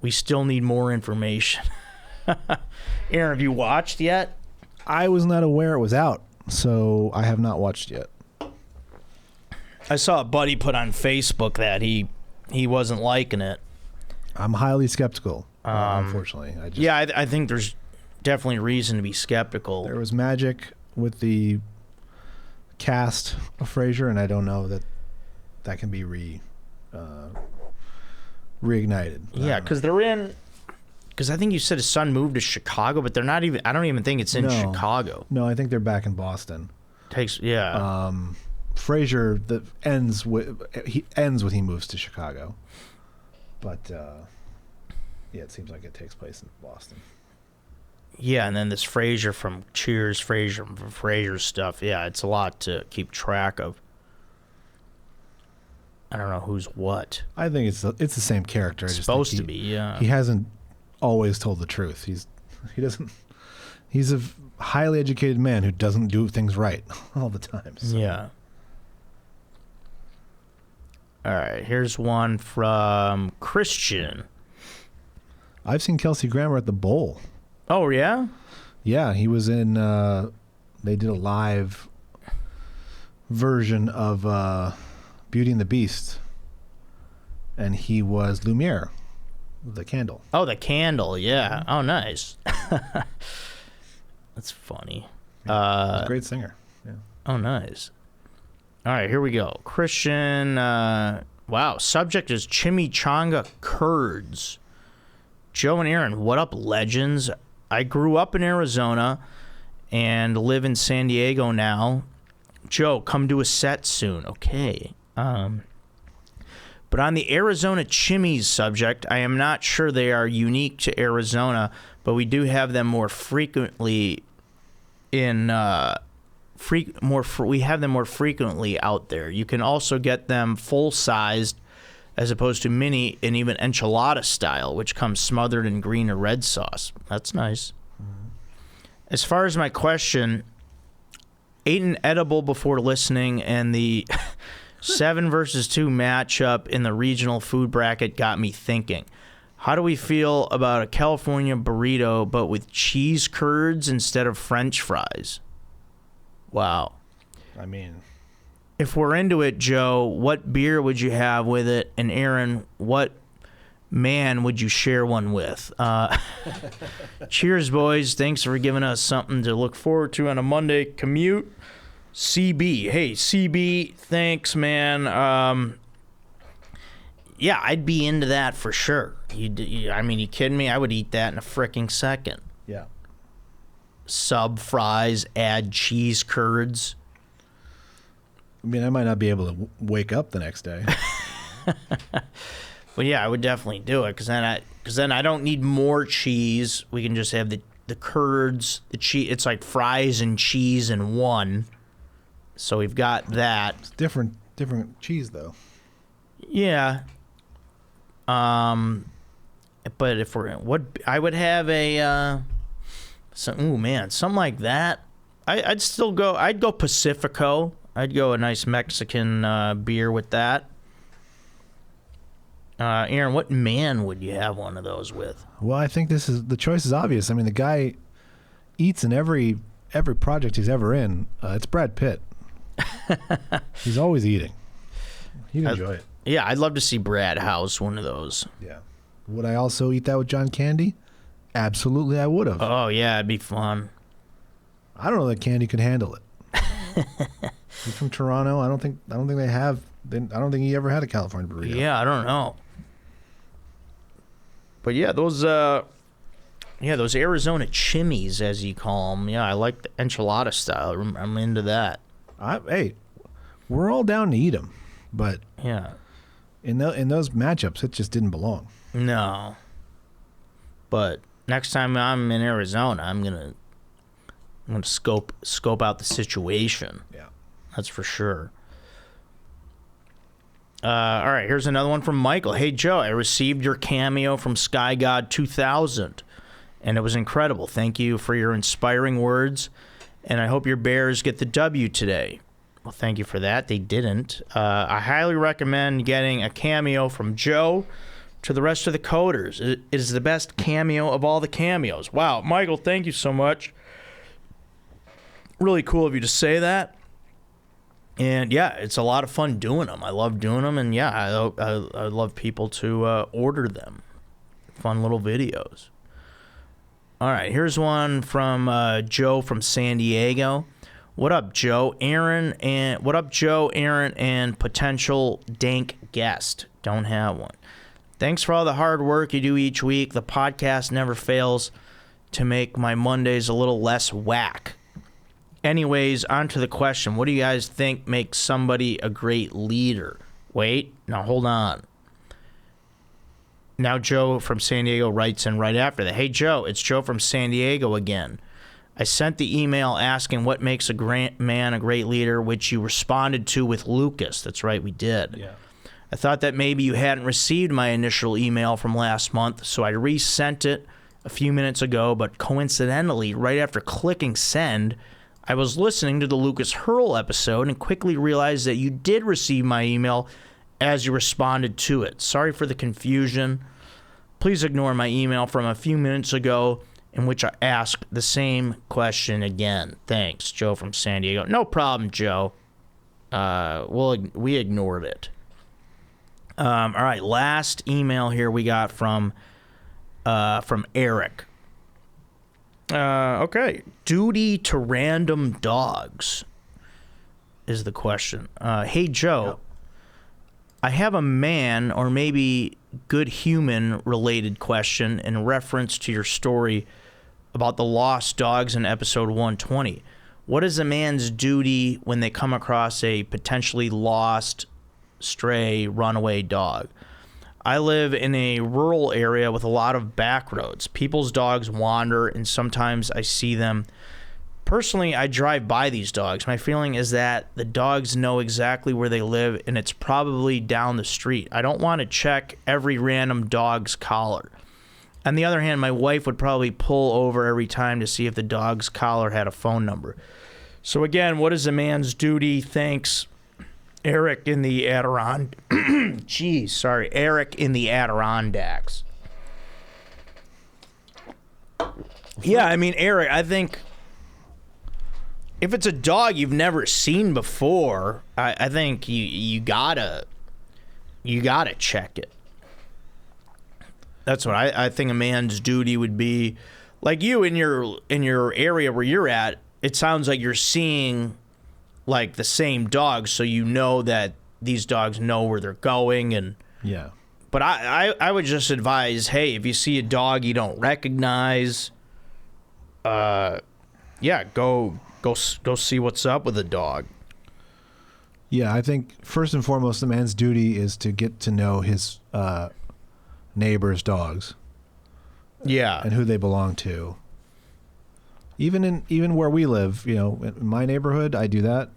We still need more information. Aaron, have you watched yet? I was not aware it was out, so I have not watched yet. I saw a buddy put on Facebook that he wasn't liking it. I'm highly skeptical, unfortunately. I think there's definitely reason to be skeptical. There was magic with the cast of Frasier, and I don't know that can be reignited. Yeah, because I think you said his son moved to Chicago, but they're not even. I don't even think it's in Chicago. No, I think they're back in Boston. Frasier ends when he moves to Chicago, but it seems like it takes place in Boston. Yeah, and then this Frasier from Cheers, Frasier from Frasier stuff. Yeah, it's a lot to keep track of. I don't know who's what. I think it's the same character. It's supposed to be, yeah. He hasn't always told the truth. He's a highly educated man who doesn't do things right all the time. So. Yeah. All right, here's one from Christian. I've seen Kelsey Grammer at the Bowl. Oh, yeah? Yeah, he was in, they did a live version of Beauty and the Beast, and he was Lumiere, the candle. Oh, the candle, yeah. Oh, nice. That's funny. He's a great singer. Yeah. Oh, nice. All right, here we go. Christian, wow, subject is chimichanga curds. Joe and Aaron, what up, legends? I grew up in Arizona and live in San Diego now. Joe, come do a set soon. Okay. But on the Arizona chimneys subject, I am not sure they are unique to Arizona, but we do have them more frequently in we have them more frequently out there. You can also get them full-sized as opposed to mini and even enchilada style, which comes smothered in green or red sauce. That's nice. Mm-hmm. As far as my question, ate an edible before listening, and the 7 versus 2 matchup in the regional food bracket got me thinking. How do we feel about a California burrito but with cheese curds instead of French fries? Wow. I mean, if we're into it, Joe, what beer would you have with it? And Aaron, what man would you share one with? Cheers, boys. Thanks for giving us something to look forward to on a Monday commute. CB. Hey, CB, thanks, man. Yeah, I'd be into that for sure. I mean, you kidding me? I would eat that in a fricking second. Yeah. Sub fries, add cheese curds. I mean, I might not be able to wake up the next day. Well, yeah, I would definitely do it because then I don't need more cheese. We can just have the curds, the cheese. It's like fries and cheese in one. So we've got that. It's different cheese though. Yeah. But if I would have something like that. I'd go Pacifico. I'd go a nice Mexican beer with that. Aaron, what man would you have one of those with? Well, I think the choice is obvious. I mean, the guy eats in every project he's ever in. It's Brad Pitt. He's always eating. He'd enjoy it. Yeah, I'd love to see Brad house one of those. Yeah. Would I also eat that with John Candy? Absolutely, I would have. Oh yeah, it'd be fun. I don't know that Candy could handle it. He's from Toronto. I don't think they have. I don't think he ever had a California burrito. Yeah, I don't know. But yeah, those Arizona chimneys, as you call them. Yeah, I like the enchilada style. I'm into that. Hey, we're all down to eat them, but yeah, in those matchups, it just didn't belong. No. But next time I'm in Arizona, I'm gonna scope out the situation. Yeah, that's for sure. All right, here's another one from Michael. Hey, Joe, I received your cameo from Sky God 2000, and it was incredible. Thank you for your inspiring words, and I hope your Bears get the W today. Well, thank you for that. They didn't. I highly recommend getting a cameo from Joe to the rest of the coders. It is the best cameo of all the cameos. Wow, Michael, thank you so much. Really cool of you to say that. And yeah, it's a lot of fun doing them. I love doing them, and yeah, I love people to order them. Fun little videos. All right, here's one from Joe from San Diego. What up, Joe? Aaron and potential dank guest. Don't have one. Thanks for all the hard work you do each week. The podcast never fails to make my Mondays a little less whack. Anyways, on to the question. What do you guys think makes somebody a great leader? Wait, now hold on. Now Joe from San Diego writes in right after that. Hey, Joe, it's Joe from San Diego again. I sent the email asking what makes a great man a great leader, which you responded to with Lucas. That's right, we did. Yeah. I thought that maybe you hadn't received my initial email from last month, so I resent it a few minutes ago, but coincidentally, right after clicking send, I was listening to the Lucas Hurl episode and quickly realized that you did receive my email as you responded to it. Sorry for the confusion. Please ignore my email from a few minutes ago in which I asked the same question again. Thanks, Joe from San Diego. No problem, Joe. we ignored it. All right, last email here we got from Eric. Okay, duty to random dogs is the question. Hey Joe, yep. I have a man or maybe good human related question in reference to your story about the lost dogs in episode 120. What is a man's duty when they come across a potentially lost, stray, runaway dog? I live in a rural area with a lot of back roads. People's dogs wander, and sometimes I see them. Personally, I drive by these dogs. My feeling is that the dogs know exactly where they live, and it's probably down the street. I don't want to check every random dog's collar. On the other hand, my wife would probably pull over every time to see if the dog's collar had a phone number. So again, what is a man's duty? Thanks, Eric in the Adirondacks. Eric in the Adirondacks. Yeah, I mean, Eric, I think if it's a dog you've never seen before, I think you gotta check it. That's what I think a man's duty would be. Like you in your area where you're at, it sounds like you're seeing like the same dogs, so you know that these dogs know where they're going. And yeah. But I would just advise, hey, if you see a dog you don't recognize, go see what's up with the dog. Yeah, I think first and foremost, the man's duty is to get to know his neighbors' dogs. Yeah. And who they belong to. Even where we live, in my neighborhood, I do that.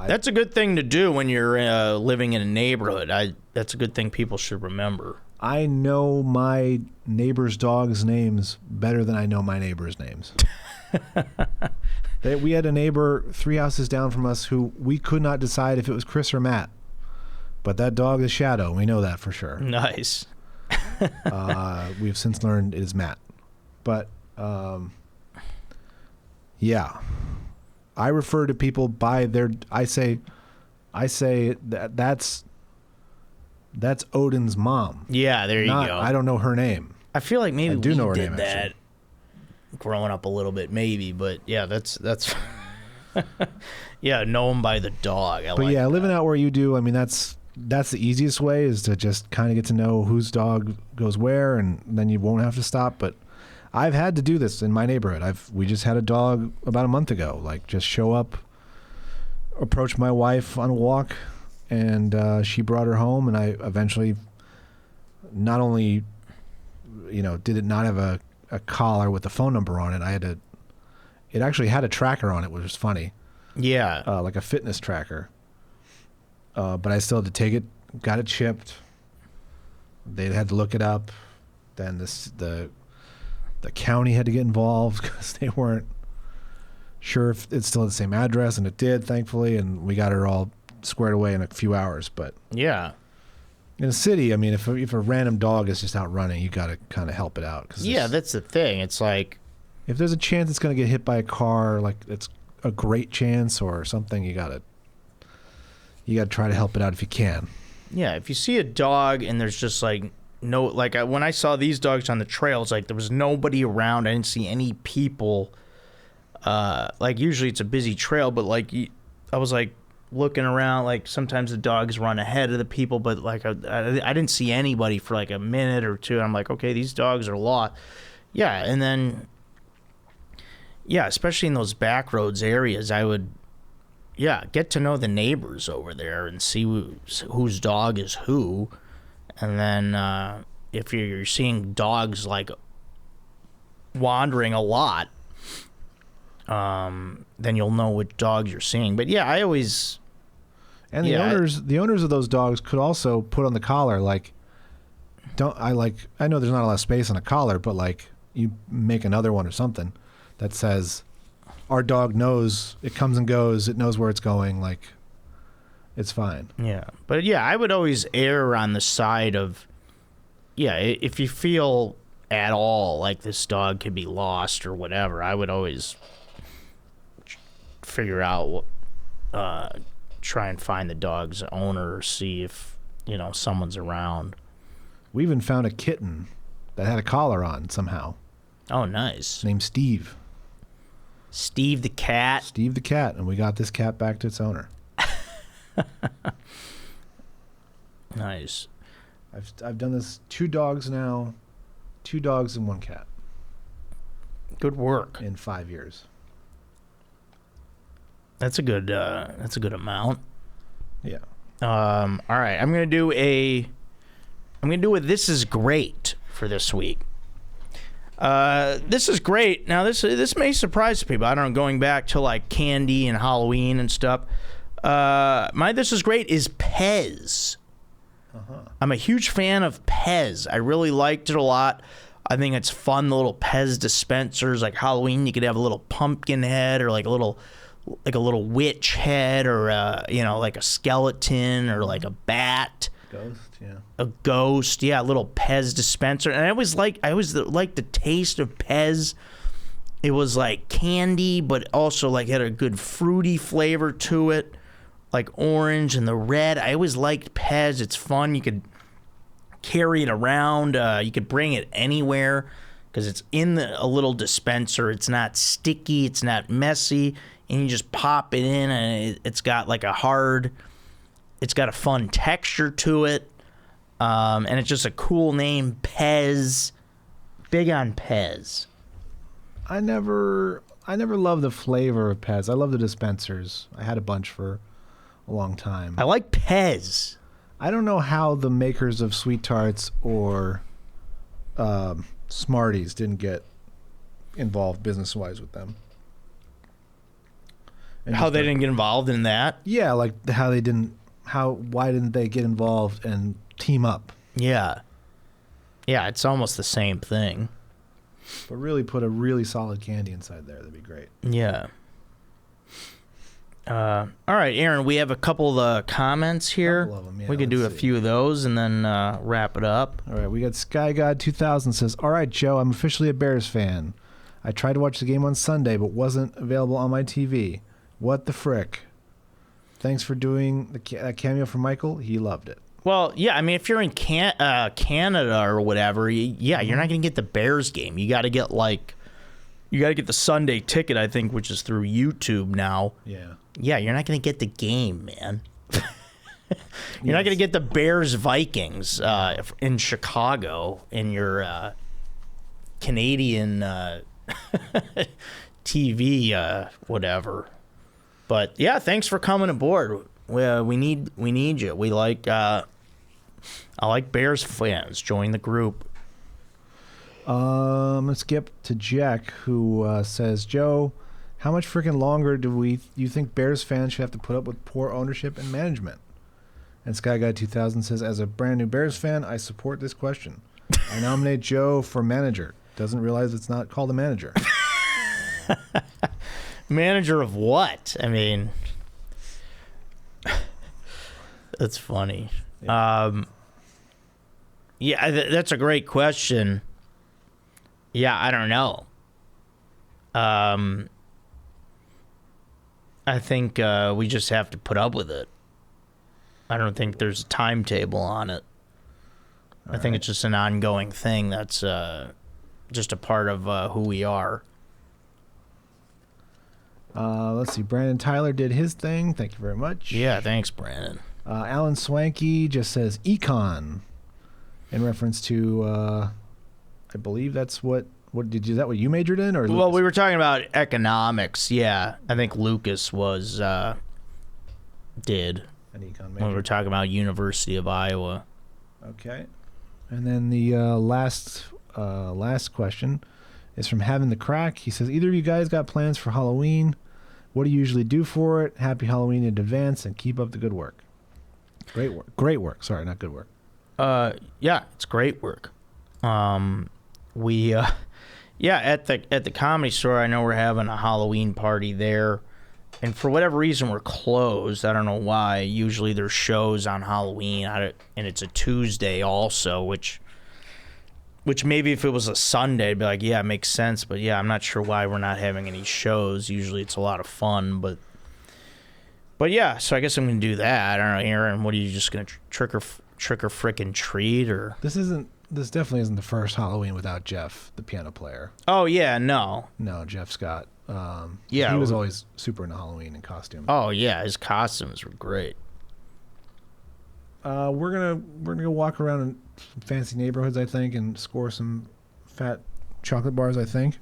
That's a good thing to do when you're living in a neighborhood. That's a good thing people should remember. I know my neighbors' dogs' names better than I know my neighbors' names. We had a neighbor 3 houses down from us who we could not decide if it was Chris or Matt. But that dog is Shadow. We know that for sure. Nice. We've since learned it is Matt. But, yeah. I refer to people by their... I say that's Odin's mom. Yeah, there you go. I don't know her name. I feel like maybe I do know her did name, that actually. Growing up a little bit, maybe. But, yeah, that's yeah, know him by the dog. But, yeah, living out where you do, I mean, that's the easiest way is to just kind of get to know whose dog goes where, and then you won't have to stop. But I've had to do this in my neighborhood. We just had a dog about a month ago, like just show up, approach my wife on a walk, and she brought her home, and I eventually not only, did it not have a collar with a phone number on it, it actually had a tracker on it, which was funny. Yeah. Like a fitness tracker. But I still had to take it, got it chipped. They had to look it up. Then the county had to get involved because they weren't sure if it still had the same address, and it did, thankfully, and we got her all squared away in a few hours. But yeah, in a city, I mean, if a random dog is just out running, you got to kind of help it out. Yeah, that's the thing. It's like if there's a chance it's going to get hit by a car, like it's a great chance or something, you got to try to help it out if you can. Yeah, if you see a dog and there's just like no, like when I saw these dogs on the trails, like there was nobody around. I didn't see any people. Like usually it's a busy trail, but like I was like looking around. Like sometimes the dogs run ahead of the people, but like I didn't see anybody for like a minute or two. I'm like, okay, these dogs are lost. Yeah, and then especially in those back roads areas, I would. Yeah, get to know the neighbors over there and see whose dog is who. And then if you're seeing dogs like wandering a lot, then you'll know which dogs you're seeing. But yeah, I always... And the owners of those dogs could also put on the collar, like, I know there's not a lot of space on a collar, but like you make another one or something that says... Our dog knows it comes and goes. It knows where it's going. Like, it's fine. Yeah. But, yeah, I would always err on the side of, if you feel at all like this dog could be lost or whatever, I would always try try and find the dog's owner, or see if, someone's around. We even found a kitten that had a collar on somehow. Oh, nice. Named Steve. Steve the cat. Steve the cat, and we got this cat back to its owner. Nice. I've done this 2 dogs now, 2 dogs and 1 cat. Good work. In 5 years. That's a good amount. Yeah. All right, I'm gonna do a This Is Great for this week. This is great. Now this may surprise people. I don't know, going back to like candy and Halloween and stuff. My This Is Great is Pez. I'm a huge fan of Pez. I really liked it a lot. I think it's fun, the little Pez dispensers. Like Halloween, you could have a little pumpkin head, or like a little witch head, or like a skeleton, or like a bat. Ghost, yeah. A ghost, yeah, a little Pez dispenser. And I always liked the taste of Pez. It was like candy, but also like had a good fruity flavor to it, like orange and the red. I always liked Pez. It's fun. You could carry it around. You could bring it anywhere because it's in a little dispenser. It's not sticky. It's not messy. And you just pop it in, and it's got like it's got a fun texture to it. And it's just a cool name, Pez. Big on Pez. I never loved the flavor of Pez. I love the dispensers. I had a bunch for a long time. I like Pez. I don't know how the makers of Sweet Tarts or Smarties didn't get involved business-wise with them. And how they didn't get involved in that? Yeah, like why didn't they get involved and team up? Yeah. Yeah, it's almost the same thing. But really put a really solid candy inside there. That'd be great. Yeah. All right, Aaron, we have a couple of comments here. Couple of them, yeah, we can do a few of those and then wrap it up. All right, we got Sky God 2000 says, "All right, Joe, I'm officially a Bears fan. I tried to watch the game on Sunday, but wasn't available on my TV. What the frick? Thanks for doing that cameo for Michael. He loved it." Well, yeah, I mean, if you're in Canada or whatever, you're not going to get the Bears game. You got to get the Sunday ticket, I think, which is through YouTube now. Yeah. Yeah, you're not going to get the game, man. You're not going to get the Bears Vikings in Chicago in your Canadian TV whatever. But yeah, thanks for coming aboard. We need you. We like I like Bears fans. Join the group. Let's skip to Jack, who says, "Joe, how much freaking longer do you think Bears fans should have to put up with poor ownership and management?" And Sky Guy 2000 says, "As a brand new Bears fan, I support this question. I nominate Joe for manager. Doesn't realize it's not called a manager." Manager of what? I mean, that's funny. Yeah, that's a great question. Yeah, I don't know. I think we just have to put up with it. I don't think there's a timetable on it. I think it's just an ongoing thing that's just a part of who we are. Let's see. Brandon Tyler did his thing. Thank you very much. Yeah, thanks, Brandon. Alan Swanky just says econ in reference to, I believe that's what is that what you majored in? Or well, we were talking about economics. Yeah, I think Lucas did an econ major. When we were talking about University of Iowa. Okay. And then the last question is from Having the Crack. He says, "Either of you guys got plans for Halloween? What do you usually do for it? Happy Halloween in advance, and keep up the good work." Great work. Great work. Sorry, not good work. Yeah, it's great work. We at the Comedy Store, I know we're having a Halloween party there, and for whatever reason we're closed. I don't know why. Usually there's shows on Halloween, and it's a Tuesday also, which maybe if it was a Sunday, I'd be like, yeah, it makes sense. But yeah, I'm not sure why we're not having any shows. Usually it's a lot of fun, but But yeah, so I guess I'm gonna do that. I don't know, Aaron. What are you just gonna trick or frickin' treat or? This definitely isn't the first Halloween without Jeff, the piano player. Oh yeah, no. No, Jeff Scott. Yeah, he was always super into Halloween and costume. Oh yeah, his costumes were great. We're gonna go walk around in some fancy neighborhoods, I think, and score some fat chocolate bars, I think.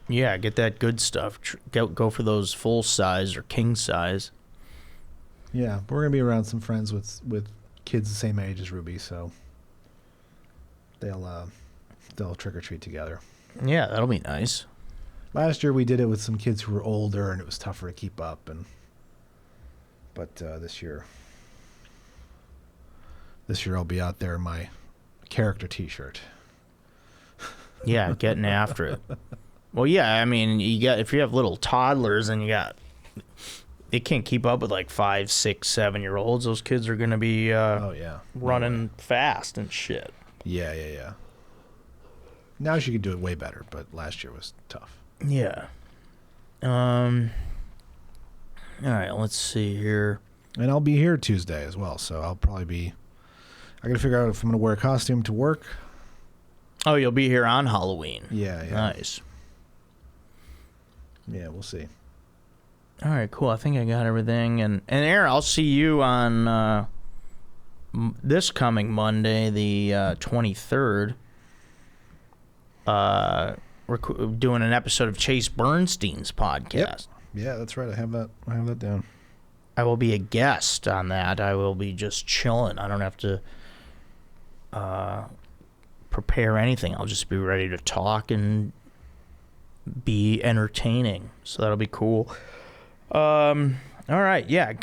Yeah, get that good stuff. Go for those full size or king size. Yeah, but we're gonna be around some friends with kids the same age as Ruby, so they'll trick or treat together. Yeah, that'll be nice. Last year we did it with some kids who were older, and it was tougher to keep up. But this year I'll be out there in my character T-shirt. Yeah, getting after it. Well, yeah, I mean, if you have little toddlers and they can't keep up with like 5, 6, 7-year-olds. Those kids are gonna be running fast and shit. Yeah. Now she could do it way better, but last year was tough. Yeah. All right, let's see here. And I'll be here Tuesday as well, so I'll probably be. I gotta figure out if I'm gonna wear a costume to work. Oh, you'll be here on Halloween. Yeah. Nice. Yeah, we'll see. All right, cool. I think I got everything. And Aaron, I'll see you on this coming Monday, the 23rd. We're doing an episode of Chase Bernstein's podcast. Yep. Yeah, that's right. I have that down. I will be a guest on that. I will be just chilling. I don't have to prepare anything. I'll just be ready to talk and be entertaining. So that'll be cool. All right. Yeah.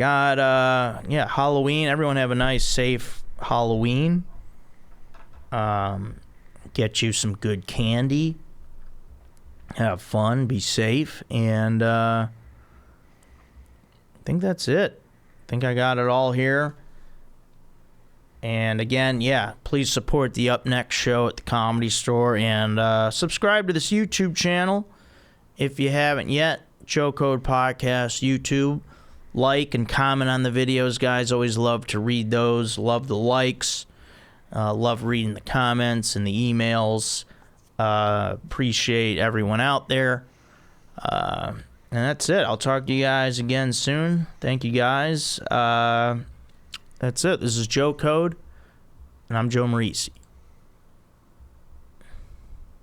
Halloween. Everyone have a nice, safe Halloween. Get you some good candy. Have fun. Be safe. And I think that's it. I think I got it all here. And again, please support the Up Next show at the Comedy Store and subscribe to this YouTube channel if you haven't yet. Joe Code Podcast, YouTube. Like and comment on the videos, guys. Always love to read those. Love the likes. Love reading the comments and the emails. Appreciate everyone out there. And that's it. I'll talk to you guys again soon. Thank you, guys. That's it. This is Joe Code, and I'm Joe Marrese.